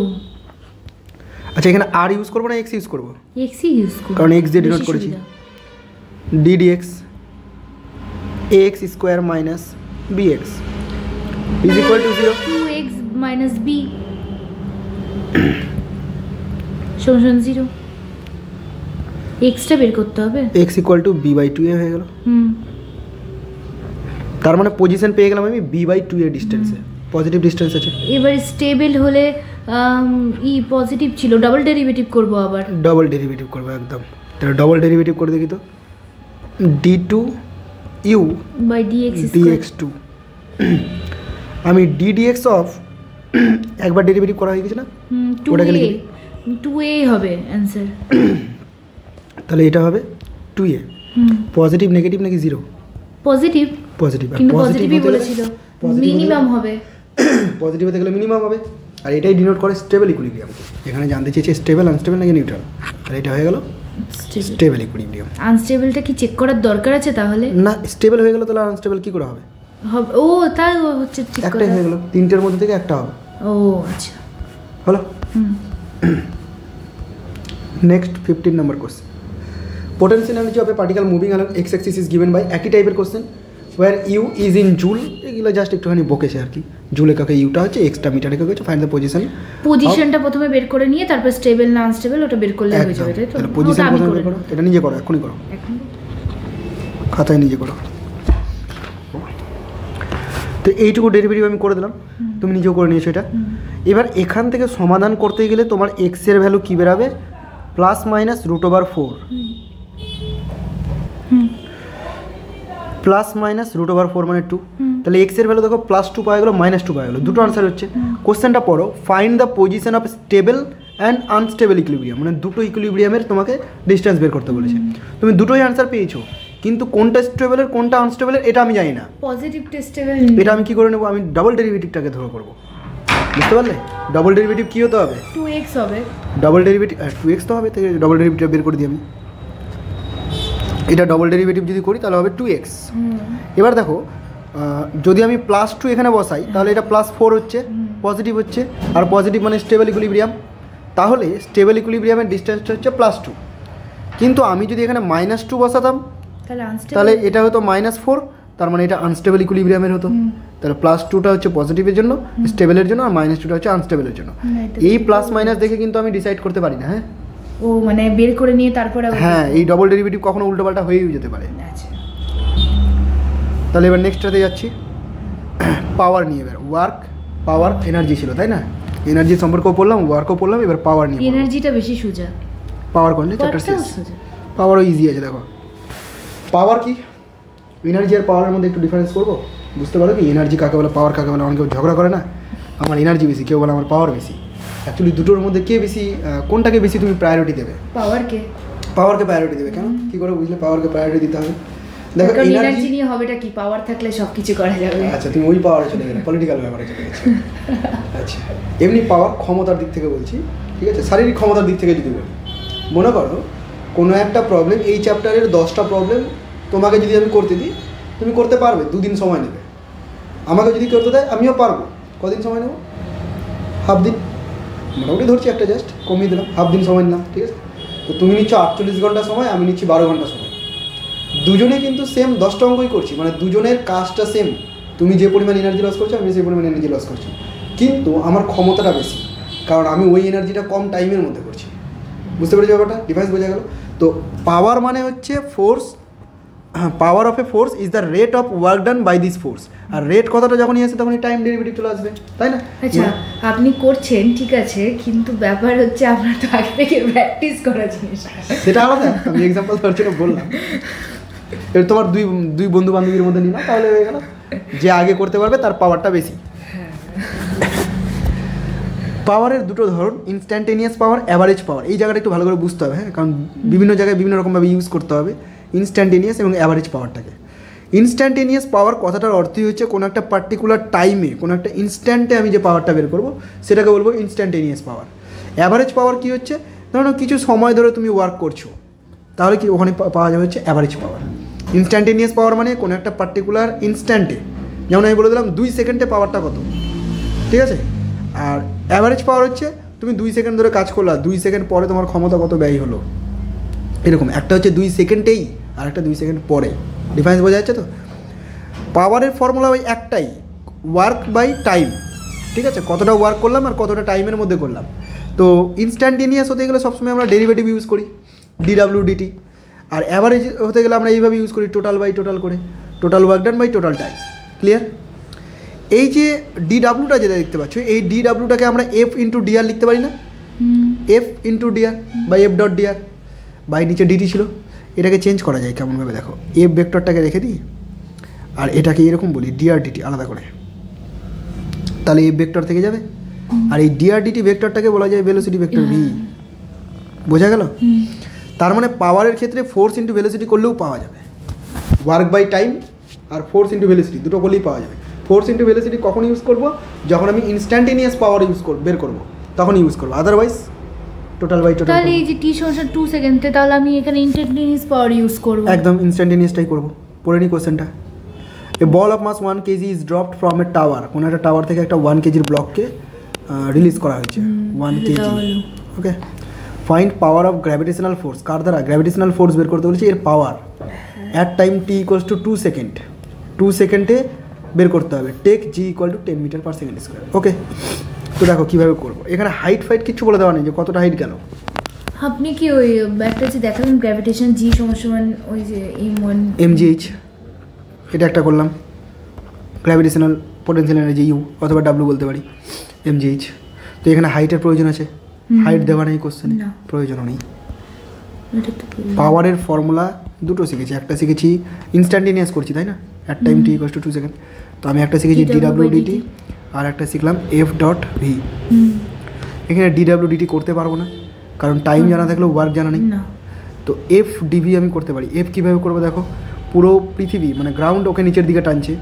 Speaker 1: আচ্ছা এখানে আর ইউজ করবো না এক্স ইউজ করবো?
Speaker 2: এক্স ইউজ করব,
Speaker 1: কারণ এক্স দিয়ে ডিনোট করেছি। D D X A X square minus B X is equal to 0।
Speaker 2: 2x minus B সমান 0। এক্সটা বের করতে হবে,
Speaker 1: X equal to B by 2a হয়ে গেল। তার মানে পজিশন পেয়ে গেলাম আমি বি বাই 2a ডিস্টেন্সে, পজিটিভ ডিস্টেন্স আছে।
Speaker 2: এবার স্টেবল হলে ই পজিটিভ ছিল, ডাবল ডেরিভেটিভ করব, আবার
Speaker 1: ডাবল ডেরিভেটিভ করবো একদম। তাহলে ডাবল ডেরিভেটিভ করে দেখি তো, d2 u
Speaker 2: বাই
Speaker 1: dx2 আমি ddx অফ একবার ডেরিভেটিভ করা হয়ে গেছে না, ওটাকে লিখে দিই।
Speaker 2: 2a হবে অ্যানসার।
Speaker 1: তাহলে এটা হবে 2a। পজিটিভ নেগেটিভ নাকি জিরো?
Speaker 2: Positive,
Speaker 1: positive.
Speaker 2: কিন্তু পজিটিভই বলেছিল, মিনিমাম হবে।
Speaker 1: পজিটিভ হতে গেলে মিনিমাম হবে, আর এটাই ডিনোট করে স্টেবল ইকুইলিব্রিয়াম। এখানে জানতে চেয়েছে স্টেবল, আনস্টেবল নাকি নিউট্রাল, তাহলে এটা হয়ে গেল স্টেবল ইকুইলিব্রিয়াম।
Speaker 2: আনস্টেবলটা কি চেক করার দরকার আছে তাহলে?
Speaker 1: না, স্টেবল হয়ে গেল, তাহলে আনস্টেবল কি করে হবে?
Speaker 2: ও তাই হচ্ছে, ঠিক কথা,
Speaker 1: একটাই হয়ে গেল, তিনটের মধ্যে থেকে একটা হবে।
Speaker 2: ও আচ্ছা,
Speaker 1: হলো। Next 15 number question, potential energy of a particle moving along x axis is given by একই টাইপের question where u is in joule। এগুলো জাস্ট একটুখানি বকেছে আর কি। জুল এককে ইউটা হচ্ছে, এক্সটা মিটার এককে হচ্ছে। ফাইন্ড দ্য
Speaker 2: পজিশনটা প্রথমে বের করে নিয়ে তারপর স্টেবল না আনস্টেবল ওটা বের করলে হয়ে যাবে, তাই তো?
Speaker 1: তাহলে পজিশন প্রথমে বের করো, এটা নিজে করো, এখনই করো, খাতায় নিজে করো। তো এইটুকু ডেরিভেটিভ আমি করে দিলাম, তুমি নিজেও করে নিয়েছো এটা। এবার এখান থেকে সমাধান করতে গেলে তোমার এক্স এর ভ্যালু কী বেরাবে? প্লাস মাইনাস √4, প্লাস মাইনাস √4 মানে 2। তাহলে এক্স এর ভ্যালু দেখো +2 পাওয়া গেলো, -2 পাওয়া গেলো, দুটো আনসার হচ্ছে। কোশ্চেনটা পড়ো, find the position of stable and unstable equilibrium, মানে দুটো ইকুইলিব্রিয়ামের তোমাকে ডিস্টেন্স বের করতে বলেছে। তুমি দুটোই আনসার পেয়েছো, কিন্তু কোনটা স্টেবলের কোনটা আনস্টেবলের এটা আমি জানি না।
Speaker 2: পজিটিভ স্টেবল
Speaker 1: এটা আমি কি করে নেবো? আমি ডাবল ডেরিভেটিভটাকে ধরো করবো, বুঝতে পারলে? ডাবল ডেরিভেটিভ কী হতে হবে?
Speaker 2: 2x হবে।
Speaker 1: ডাবল ডেরিভেটিভ 2x তো হবে, তাই ডাবল ডেরিভেটিভ বের করে দিই আমি। এটা ডাবল ডেরিভেটিভ যদি করি তাহলে হবে 2x। এবার দেখো, যদি আমি +2 এখানে বসাই তাহলে এটা +4 হচ্ছে, পজিটিভ হচ্ছে, আর পজিটিভ মানে স্টেবল ইকুইলিব্রিয়াম। তাহলে স্টেবল ইকুইলিব্রিয়ামের ডিস্টেন্সটা হচ্ছে +2। কিন্তু আমি যদি এখানে -2 বসাতাম তাহলে এটা হতো -4, তার মানে এটা আনস্টেবল ইকুইলিব্রিয়ামের হতো। তাহলে +2টা হচ্ছে পজিটিভের জন্য, স্টেবলের জন্য, আর -2টা হচ্ছে আনস্টেবলের জন্য। এই প্লাস মাইনাস দেখে কিন্তু আমি ডিসাইড করতে পারি না। হ্যাঁ,
Speaker 2: ও মানে বের করে নিয়ে তারপরে আবার
Speaker 1: হ্যাঁ, এই ডবল ডেরিভেটিভ কখনো উল্টোপাল্টা হয়েও যেতে পারে।
Speaker 2: আচ্ছা,
Speaker 1: তাহলে এবার নেক্সটটাতে যাচ্ছি, পাওয়ার নিয়ে। এবার ওয়ার্ক, পাওয়ার, এনার্জি ছিল তাই না? এনার্জি সম্পর্কেও পড়লাম, ওয়ার্কও পড়লাম, এবার পাওয়ার নিয়ে।
Speaker 2: এনার্জিটা বেশি সোজা,
Speaker 1: পাওয়ার করলে চ্যাপ্টার শেষ। পাওয়ারও ইজি আছে। দেখো পাওয়ার কি, এনার্জি আর পাওয়ারের মধ্যে একটু ডিফারেন্স করবো, বুঝতে পারো কি এনার্জি কাকে বলে, পাওয়ার কাকে বলে। অনেকে ঝগড়া করে না, আমার এনার্জি বেশি, কেউ বলে আমার পাওয়ার বেশি। অ্যাকচুয়ালি দুটোর মধ্যে কে বেশি, কোনটাকে বেশি তুমি প্রায়োরিটি দেবে?
Speaker 2: পাওয়ারকে।
Speaker 1: পাওয়ারকে প্রায়োরিটি দেবে কেন, কি করে বুঝলে পাওয়ারকে প্রায়োরিটি দিতে হবে? দেখো
Speaker 2: এনার্জি নিয়ে হবেটা কি, পাওয়ার থাকলে সব কিছু করা যাবে।
Speaker 1: আচ্ছা, তুমি ওই পাওয়ারে চলে গেলে, পলিটিক্যাল ব্যাপারে চলে গেছে। আচ্ছা, এমনি পাওয়ার ক্ষমতার দিক থেকে বলছি, ঠিক আছে? শারীরিক ক্ষমতার দিক থেকে যদি বলি, মনে করো কোনো একটা প্রবলেম, এই চ্যাপ্টারের 10টা প্রবলেম তোমাকে যদি আমি করতে দিই, তুমি করতে পারবে, 2 দিন সময় নেবে। আমাকে যদি করতে দেয় আমিও পারবো, কদিন সময় নেব? হাফ দিন, মোটামুটি ধরছি একটা, জাস্ট কমিয়ে দিলাম, হাফ দিন সময় নিলাম, ঠিক আছে? তো তুমি নিচ্ছ 48 ঘন্টা সময়, আমি নিচ্ছি 12 ঘন্টা সময়। দুজনে কিন্তু সেম 10টা অঙ্কই করছি, মানে দুজনের কাজটা সেম। তুমি যে পরিমাণ এনার্জি লস করছো, আমি সেই পরিমাণ এনার্জি লস করছি, কিন্তু আমার ক্ষমতাটা বেশি, কারণ আমি ওই এনার্জিটা কম টাইমের মধ্যে করছি। বুঝতে পেরেছি ব্যাপারটা? ডিফারেন্স বোঝা গেল? তো পাওয়ার মানে হচ্ছে force, power of a force is the rate of work done by this force. আর রেট কথাটা যখনই আসে তখনই টাইম ডেরিভেটিভ চলে আসবে, তাই না?
Speaker 2: আচ্ছা, আপনি করছেন ঠিক আছে, কিন্তু ব্যাপার হচ্ছে আপনার তো আগে থেকে প্র্যাকটিস করা জিনিস,
Speaker 1: সেটা আলাদা। আমি এক্সাম্পল ধরার জন্য বললাম, এবার তোমার দুই বন্ধু বান্ধবীর মধ্যে নিলাম, তাহলে হয়ে গেল যে আগে করতে পারবে তার পাওয়ারটা বেশি। পাওয়ারের দুটো ধরন, ইনস্ট্যান্টেনিয়াস পাওয়ার, অ্যাভারেজ পাওয়ার। এই জায়গাটা একটু ভালো করে বুঝতে হবে, হ্যাঁ, কারণ বিভিন্ন জায়গায় বিভিন্ন রকমভাবে ইউজ করতে হবে ইনস্ট্যান্টেনিয়াস এবং অ্যাভারেজ পাওয়ারটাকে। ইনস্ট্যান্টেনিয়াস পাওয়ার কথাটার অর্থই হচ্ছে কোনো একটা পার্টিকুলার টাইমে, কোনো একটা ইনস্ট্যান্টে আমি যে পাওয়ারটা বের করবো সেটাকে বলবো ইনস্ট্যান্টেনিয়াস পাওয়ার। অ্যাভারেজ পাওয়ার কী হচ্ছে, ধরো কিছু সময় ধরে তুমি ওয়ার্ক করছো, তাহলে কি ওখানে পাওয়া যাবে হচ্ছে অ্যাভারেজ পাওয়ার। ইনস্ট্যান্টেনিয়াস পাওয়ার মানে কোনো একটা পার্টিকুলার ইনস্ট্যান্টে, যেমন আমি বলে দিলাম 2 সেকেন্ডে পাওয়ারটা কত, ঠিক আছে? আর অ্যাভারেজ পাওয়ার হচ্ছে তুমি 2 সেকেন্ড ধরে কাজ করলা, 2 সেকেন্ড পরে তোমার ক্ষমতা কত ব্যয় হলো, এরকম। একটা হচ্ছে 2 সেকেন্ডেই, আর একটা 2 সেকেন্ড পরে। ডিফারেন্স বোঝা যাচ্ছে তো? পাওয়ারের ফর্মুলা ওই একটাই, ওয়ার্ক বাই টাইম, ঠিক আছে? কতটা ওয়ার্ক করলাম আর কতটা টাইমের মধ্যে করলাম। তো ইনস্ট্যান্টেনিয়াস হতে গেলে সবসময় আমরা ডেরিভেটিভ ইউজ করি, DWDT। আর অ্যাভারেজ হতে গেলে আমরা এইভাবে ইউজ করি, টোটাল বাই টোটাল করে, total work done by total time. Clear? এই যে DWটা যেটা দেখতে পাচ্ছ, এই DWটাকে আমরা F ইন্টু DR লিখতে পারি না? F into DR by F dot DR, by নিচে DT ছিল, এটাকে চেঞ্জ করা যায় কেমনভাবে দেখো, F ভেক্টরটাকে রেখে দিই আর এটাকে এরকম বলি DRDT আলাদা করে, তাহলে F ভেক্টর থেকে যাবে। আর এই DRDT ভেক্টরটাকে বলা যায় ভেলোসিটি ভেক্টর V। বোঝা গেল? তার মানে পাওয়ারের ক্ষেত্রে ফোর্স ইন্টু ভেলোসিটি করলেও পাওয়া যাবে, ওয়ার্ক বাই টাইম আর ফোর্স ইন্টু ভেলোসিটি দুটো করলেই পাওয়া যাবে। ফোর্স ইন্টু ভেলোসিটি কখন ইউজ করবো, যখন আমি ইনস্ট্যান্টেনিয়াস পাওয়ার বের করবো তখন ইউজ করবো, আদারওয়াইজ টোটাল বাই টোটাল।
Speaker 2: তাহলে এই যে টি সমান 2 সেকেন্ডে, তাহলে আমি এখানে ইনস্ট্যান্টেনিয়াস পাওয়ার ইউজ করব,
Speaker 1: একদম ইনস্ট্যান্টেনিয়াসটাই করবো। পড়ে নি কোশ্চেনটা। A ball of mass 1 kg is dropped from a tower. কোনো একটা টাওয়ার থেকে একটা 1 kg ব্লককে রিলিজ করা হয়েছে, 1 kg। Okay, find power of gravitational force. কার দ্বারা? গ্র্যাভিটেশনাল ফোর্স বের করতে বলেছি, এর power at time t = 2 second, 2 সেকেন্ডে বের করতে হবে। Take g = 10 metre per second square. Okay, তো দেখো কীভাবে করবো। এখানে হাইট ফাইট কিছু বলে দেওয়া নেই যে কতটা হাইট গেল।
Speaker 2: আপনি কি ওই ব্যাটটা যে দেখালেন গ্র্যাভিটেশন g সমান ওই যে m1
Speaker 1: mgh, এটা একটা করলাম, গ্র্যাভিটেশনাল পোটেনশিয়াল এনার্জি ইউ অথবা W বলতে পারি, mgh। তো এখানে হাইটের প্রয়োজন আছে, হাইট দেওয়া নেই কোশ্চেনে, প্রয়োজনও নেই। পাওয়ারের ফর্মুলা দুটো শিখেছি, একটা শিখেছি ইনস্ট্যান্টেনিয়াস করছি তাই না, অ্যাট টাইম t = 2 সেকেন্ড, তো আমি একটা শিখেছি DWDT আর একটা শিখলাম F ডট V। এখানে DWDT করতে পারবো না কারণ টাইম জানা থাকলেও ওয়ার্ক জানা নেই, তো F dV আমি করতে পারি। F কীভাবে করবো দেখো, পুরো পৃথিবী মানে গ্রাউন্ড ওকে নিচের দিকে টানছে,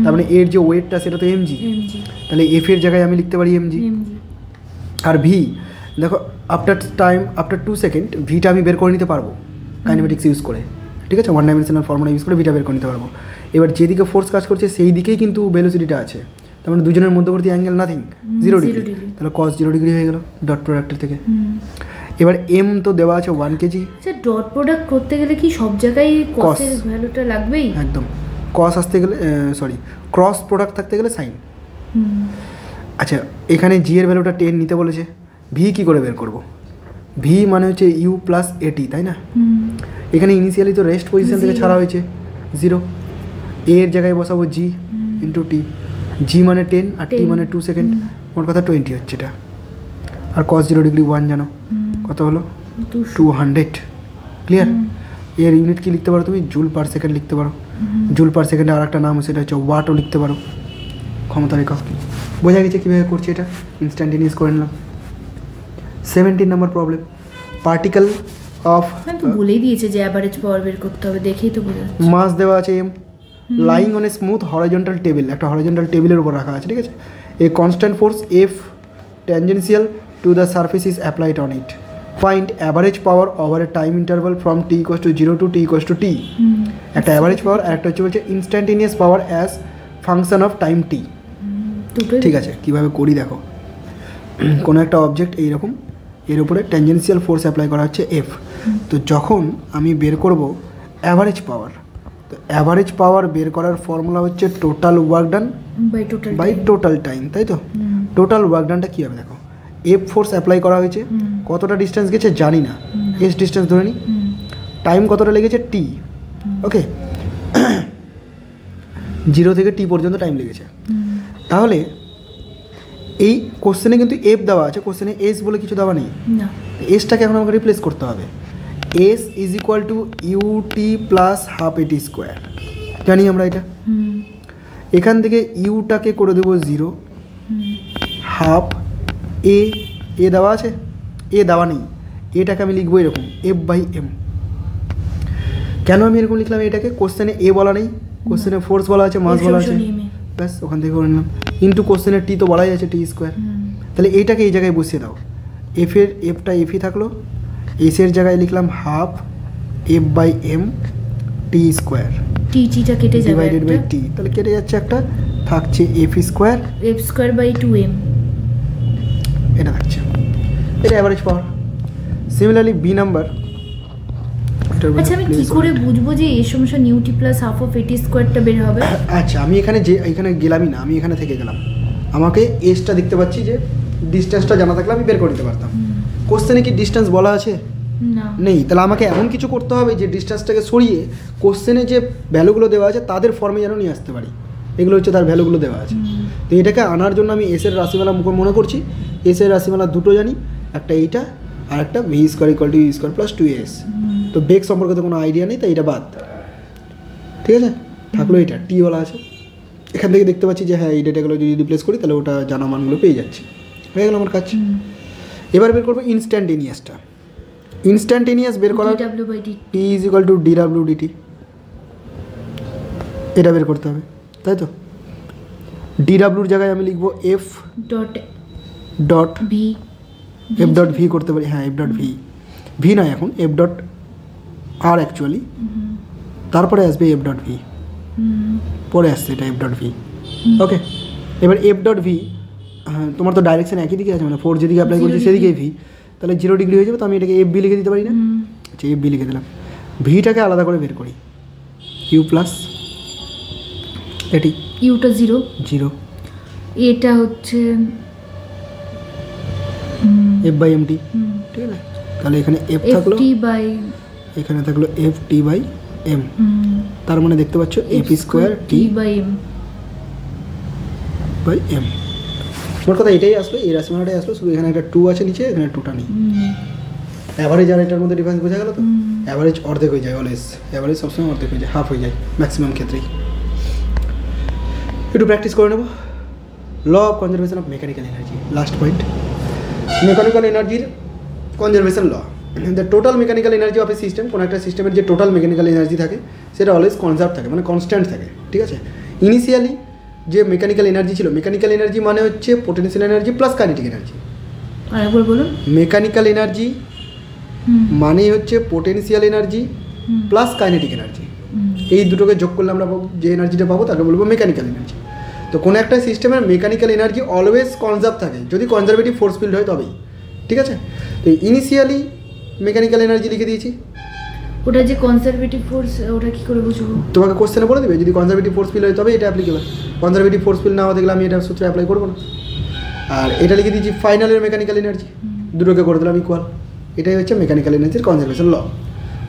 Speaker 1: তার মানে এর যে ওয়েটটা সেটা তো mg, তাহলে F এর জায়গায় আমি লিখতে পারি mg। আর V দেখো, আফটার 2 সেকেন্ড ভিটা আমি বের করে নিতে পারবো কাইনেমেটিক্স ইউজ করে, ঠিক আছে? 1 ডাইমেনশনাল ফর্মুলা ইউজ করে ভিটা বের করে নিতে পারবো। এবার যেদিকে ফোর্স কাজ করছে সেই দিকেই কিন্তু ভেলোসিটিটা আছে, তার মানে দুজনের মধ্যবর্তী অ্যাঙ্গেল নাথিং, 0 ডিগ্রি, তাহলে cos 0 ডিগ্রি হয়ে গেল ডট প্রোডাক্টের থেকে। এবার m তো দেওয়া আছে 1 kg।
Speaker 2: আচ্ছা, ডট প্রোডাক্ট করতে গেলে কি সব জায়গায় cos এর ভ্যালুটা লাগবেই?
Speaker 1: একদম, cos আসতে গেলে ক্রস প্রোডাক্ট থাকতে গেলে সাইন। আচ্ছা, এখানে g এর ভ্যালুটা 10 নিতে বলেছে, v কি করে বের করব? ভি মানে হচ্ছে ইউ প্লাস এটি, তাই না? এখানে ইনিশিয়ালি তো রেস্ট পজিশন থেকে ছাড়া হয়েছে 0, এর জায়গায় বসাবো জি ইন্টু টি, জি মানে 10 আর টি মানে 2 সেকেন্ড, মোট কথা 20 হচ্ছে এটা। আর cos 0 ডিগ্রি 1 জানো কত হলো? 200। ক্লিয়ার? এর ইউনিট কি লিখতে পারো তুমি? জুল পার সেকেন্ড লিখতে পারো। জুল পার সেকেন্ডে আর একটা নাম সেটা হচ্ছে ওয়াটও লিখতে পারো। ক্ষমতার একক। বোঝা গেছে কীভাবে করছি এটা? ইনস্ট্যান্টেনিয়াস করে নিলাম। 17 নম্বর প্রবলেম, পার্টিকেল অফ,
Speaker 2: তো বলেই দিয়েছে যে অ্যাভারেজ পাওয়ার বের করতে হবে, দেখেই তো বোঝা যাচ্ছে।
Speaker 1: মাস দেওয়া আছে M, lying on a smooth horizontal table, একটা হরাইজন্টাল টেবিলের উপর রাখা আছে, ঠিক আছে? A constant force F tangential to the surface is applied on it, find average power over a time interval from t = 0 to t = t। একটা average power আর একটা হচ্ছে বলছে instantaneous power as function of time t। ঠিক আছে, কীভাবে করি দেখো। কোনো একটা অবজেক্ট এইরকম, এর উপরে ট্যানজেন্সিয়াল ফোর্স অ্যাপ্লাই করা হচ্ছে এফ। তো যখন আমি বের করব অ্যাভারেজ পাওয়ার, তো অ্যাভারেজ পাওয়ার বের করার ফর্মুলা হচ্ছে total work done by total time, তাই তো? টোটাল ওয়ার্ক ডানটা কী হবে দেখো, এফ ফোর্স অ্যাপ্লাই করা হয়েছে, কতটা ডিস্টেন্স গেছে জানি না, এস ডিস্টেন্স ধরে নিই, টাইম কতটা লেগেছে টি, ওকে? 0 থেকে টি পর্যন্ত টাইম লেগেছে। তাহলে এই কোশ্চেনে কিন্তু এফ দেওয়া আছে, কোশ্চেনে এস বলে কিছু দেওয়া নেই, এসটাকে এখন আমাকে রিপ্লেস করতে হবে। S is equal to U T plus half A T square, জানি আমরা এটা। এখান থেকে ইউটাকে করে দেবো 0, হাফ এ দেওয়া আছে, এ দেওয়া নেই, এটাকে আমি লিখবো এরকম এফ বাই এম। কেন আমি এরকম লিখলাম এটাকে? কোশ্চেনে এ বলা নেই, কোশ্চেনে ফোর্স বলা আছে, মাস বলা আছে, ব্যাস ওখান থেকে করে নিলাম। ইন্টু কোশ্চেনের টি তো বলাই আছে টি স্কোয়ার, তাহলে এইটাকে এই জায়গায় বসিয়ে দাও। এফটা এফই থাকলো, এসের জায়গায় লিখলাম half F by M T square,
Speaker 2: টিটা কেটে যাবে,
Speaker 1: ডিভাইডেড বাই টি, তাহলে কেটে যাচ্ছে একটা, থাকছে এফ স্কোয়ার
Speaker 2: বাই 2m,
Speaker 1: এটা থাকছে, এটা average power. Similarly B number,
Speaker 2: আচ্ছা আমি কি করে বুঝবো যে এই সমস্যা নিউটি প্লাস হাফ অফ এটি স্কোয়ারটা বের হবে?
Speaker 1: আচ্ছা আমি এখানে গেলামই না, আমি এখানে থেকে গেলাম, আমাকে এসটা দেখতে পাচ্ছি যে ডিস্টেন্সটা জানা থাকলে আমি বের করে নিতে পারতাম। কোশ্চেনে কি ডিস্টেন্স বলা আছে?
Speaker 2: না,
Speaker 1: নেই। তাহলে আমাকে এমন কিছু করতে হবে যে ডিস্টেন্সটাকে সরিয়ে কোশ্চেনে যে ভ্যালুগুলো দেওয়া আছে তাদের ফর্মে যেন নিয়ে আসতে পারি, এগুলো হচ্ছে তার ভ্যালুগুলো দেওয়া আছে। তো এটাকে আনার জন্য আমি এসের রাশিমালা মনে করছি, এসের রাশিমালা দুটো জানি, একটা এইটা আর একটা V square equal to U square plus 2s। তো বেগ সম্পর্কে তো কোনো আইডিয়া নেই, তাই এটা বাদ, ঠিক আছে? থাকলো এটা টি বলা আছে, এখান থেকে দেখতে পাচ্ছি যে হ্যাঁ এই ডেটাগুলো যদি রিপ্লেস করি তাহলে ওটা জানা মানগুলো পেয়ে যাচ্ছে, হয়ে গেল আমার কাজ। এবার বের করবো ইনস্ট্যান্টেনিয়াসটা। ইনস্ট্যান্টেনিয়াস বের করার T is equal to D W D T, এটা বের করতে হবে, তাই তো? ডিডাব্লিউর জায়গায় আমি লিখবো এফ ডট ভি করতে পারি, হ্যাঁ এফ ডট ভি নয় এখন এফ ডট আর অ্যাকচুয়ালি, তারপরে আসবে এফ ডট ভি, পরে আসছে এটা এফ ডট ভি, ওকে? এবার এফ ডট ভি, হ্যাঁ তোমার তো ডাইরেকশন একই দিকে আছে, মানে 4 যেদিকে অ্যাপ্লাই করছি সেদিকেই ভি, তাহলে 0 ডিগ্রি হয়ে যাবে, তো আমি এটাকে এফ বি লিখে দিতে পারি না? আচ্ছা এফ বি লিখে দিলাম। ভিটাকে আলাদা করে বের করি, ইউ প্লাস এটি,
Speaker 2: ইউটা 0, এটা হচ্ছে
Speaker 1: এফ বাই এম টি, ঠিক আছে? তাহলে এখানে এফ থাকলো, এখানে থাকলো এফ টি বাই এম, তার মানে দেখতে পাচ্ছ F square T by M. মোট কথা এটাই আসলো, এই রাশিমালাটাই আসলো, শুধু এখানে একটা 2 আছে নিচে, এখানে 2টা নেই। অ্যাভারেজ আর এটার মধ্যে ডিফারেন্স বোঝা গেল তো? অ্যাভারেজ অর্ধেক হয়ে যায়, অলওয়েজ অ্যাভারেজ সবসময় অর্ধেক হয়ে যায়, হাফ হয়ে যায় ম্যাক্সিমাম ক্ষেত্রেই। একটু প্র্যাকটিস করে নেব। Law of conservation of mechanical energy, last point. Mechanical এনার্জির conservation law, the total mechanical energy of a system, কোনো একটা সিস্টেমের যে টোটাল মেকানিক্যাল এনার্জি থাকে সেটা অলওয়েজ কনজার্ভ থাকে, মানে কনস্ট্যান্ট থাকে, ঠিক আছে? ইনিশিয়ালি যে মেকানিক্যাল এনার্জি ছিল, মেকানিক্যাল এনার্জি মানে হচ্ছে potential energy plus kinetic energy.
Speaker 2: আরেকবার বলুন।
Speaker 1: মেকানিক্যাল এনার্জি মানে হচ্ছে potential energy plus kinetic energy, এই দুটোকে যোগ করলে আমরা যে এনার্জিটা পাবো তাকে বলবো মেকানিক্যাল এনার্জি। তো কোনো একটা সিস্টেমের মেকানিক্যাল এনার্জি অলওয়েজ কনজার্ভ থাকে, যদি কনজারভেটিভ ফোর্স ফিল্ড হয় তবেই, ঠিক আছে? তো ইনিশিয়ালি মেকানিক্যাল এনার্জি লিখে দিয়েছি,
Speaker 2: ওটা যে কনজারভেটিভ ফোর্স, ওটা কি করে বুঝবো?
Speaker 1: তোমাকে কোশ্চেনে বলে দেবে যদি কনজারভেটিভ ফোর্স ফিল্ড হয় তবে এটা অ্যাপ্লিকেবল, কনজারভেটিভ ফোর্স ফিল্ড না হতে গেলে আমি এটা সূত্রে অ্যাপ্লাই করবো না। আর এটা লিখে দিয়েছি ফাইনালের মেকানিক্যাল এনার্জি, দুটোকে করে দিলাম ইকুয়াল, এটাই হচ্ছে মেকানিক্যাল এনার্জির কনজারভেশন ল।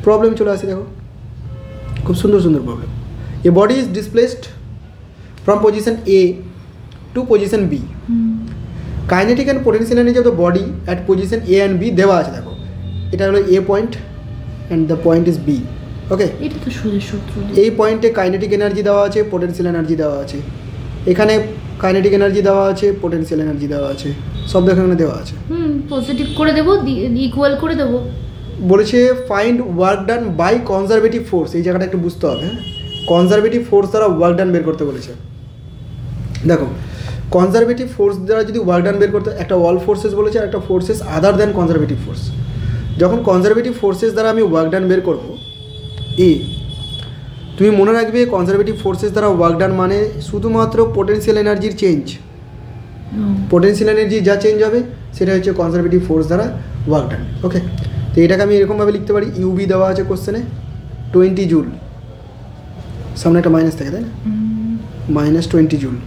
Speaker 1: প্রবলেম চলে আসে, দেখো খুব সুন্দর সুন্দর problem. A body is displaced from position A to position B, kinetic and potential energy of the body at position A and B দেওয়া আছে। দেখো এটা হলো A point and the point is B. Okay,
Speaker 2: এটা তো সোজা সূত্র।
Speaker 1: এই পয়েন্টে কাইনেটিক এনার্জি দেওয়া আছে, পোটেনশিয়াল এনার্জি দেওয়া আছে, এখানে কাইনেটিক এনার্জি দেওয়া আছে, পোটেনশিয়াল এনার্জি দেওয়া আছে, সব এখানে দেওয়া আছে।
Speaker 2: পজিটিভ করে দেবো, ইকুয়াল করে দেবো।
Speaker 1: বলেছে find work done by conservative force, এই জায়গাটা একটু বুঝতে হবে। হ্যাঁ, কনজারভেটিভ ফোর্স দ্বারা ওয়ার্ক ডান বের করতে বলেছে। দেখো কনজারভেটিভ ফোর্স দ্বারা যদি ওয়ার্ক ডান বের করতে, একটা অল ফোর্সেস বলেছে আর একটা forces other than conservative force. যখন কনজারভেটিভ ফোর্সেস দ্বারা আমি ওয়ার্ক ডান বের করবো এ, তুমি মনে রাখবে কনজারভেটিভ ফোর্সেস দ্বারা ওয়ার্ক ডান মানে শুধুমাত্র পোটেনশিয়াল এনার্জির চেঞ্জ। পোটেনশিয়াল এনার্জি যা চেঞ্জ হবে সেটা হচ্ছে কনজারভেটিভ ফোর্স দ্বারা ওয়ার্ক ডান। ওকে, তো এটাকে আমি এরকমভাবে লিখতে পারি, ইউবি দেওয়া আছে কোশ্চেনে 20 জুল, সামনে একটা মাইনাস থাকে তাই না, -20 জুল,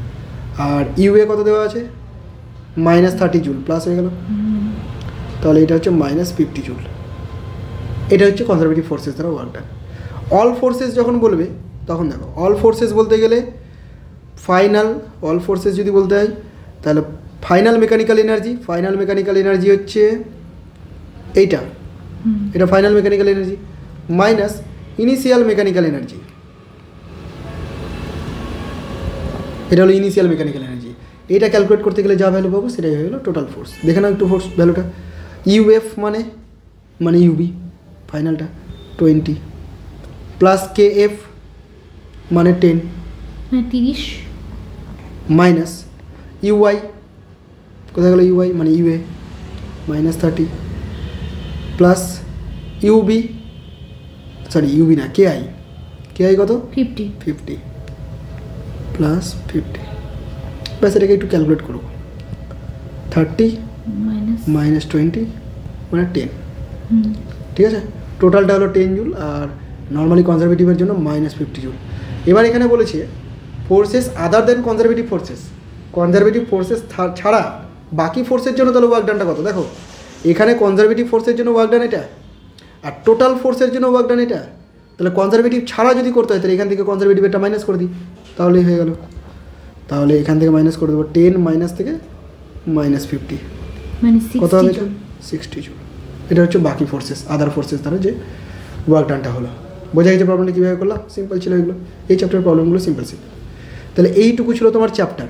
Speaker 1: আর ইউএ কত দেওয়া আছে -30 জুল, প্লাস হয়ে গেল, তাহলে এটা হচ্ছে -50 জুল। এটা হচ্ছে কনজারভেটিভ ফোর্সেস দ্বারা ওয়ার্ক ডান। অল ফোর্সেস যখন বলবে তখন দেখো অল ফোর্সেস বলতে গেলে ফাইনাল, অল ফোর্সেস যদি বলতে হয় তাহলে ফাইনাল মেকানিক্যাল এনার্জি হচ্ছে এইটা, এটা final mechanical energy minus initial mechanical energy, এটা হলো ইনিশিয়াল মেকানিক্যাল এনার্জি। এটা ক্যালকুলেট করতে গেলে যা ভ্যালু পাবো সেটাই হয়ে গেলো টোটাল ফোর্স। দেখে নাও একটু ফোর্স ভ্যালুটা, ইউএফ মানে ইউবি ফাইনালটা 20 প্লাস কেএফ মানে 10
Speaker 2: 30
Speaker 1: মাইনাস ইউআই, কোথায় গেলো ইউআই মানে U A -30 plus U B, sorry U B না কেআই কত 50 প্লাস 50, ব্যাস এটাকে একটু ক্যালকুলেট করবো, 30 -20 মানে 10, ঠিক আছে। টোটালটা হলো 10 জুল, আর নর্মালি কনজারভেটিভের জন্য -50 জুল। এবার এখানে বলেছে ফোর্সেস আদার দেন কনজারভেটিভ ফোর্সেস ছাড়া বাকি ফোর্সের জন্য তাহলে ওয়ার্ক ডানটা কত। দেখো এখানে কনজারভেটিভ ফোর্সের জন্য ওয়ার্ক ডান এটা, আর টোটাল ফোর্সের জন্য ওয়ার্ক ডান এটা। তাহলে কনজারভেটিভ ছাড়া যদি করতে হয় তাহলে এখান থেকে কনজারভেটিভটা মাইনাস করে দিই, তাহলেই হয়ে গেল। তাহলে এখান থেকে মাইনাস করে দেবো 10 মাইনাস থেকে -50, কত হবে এটা 60 জুল। এটা হচ্ছে বাকি ফোর্সেস, আদার ফোর্সেস দ্বারা যে ওয়ার্ক ডানটা হলো। বোঝা গেছে প্রবলেমটা কীভাবে করলাম? সিম্পল ছিল এগুলো, এই চ্যাপ্টারের প্রবলেমগুলো সিম্পল ছিল। তাহলে এইটুকু ছিল তোমার চ্যাপ্টার।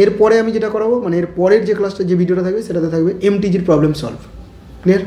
Speaker 1: এরপরে আমি যেটা করাবো, মানে এর পরের যে ক্লাসটা যে ভিডিওটা থাকবে সেটাতে থাকবে এমটিজির প্রবলেম সলভ। ক্লিয়ার?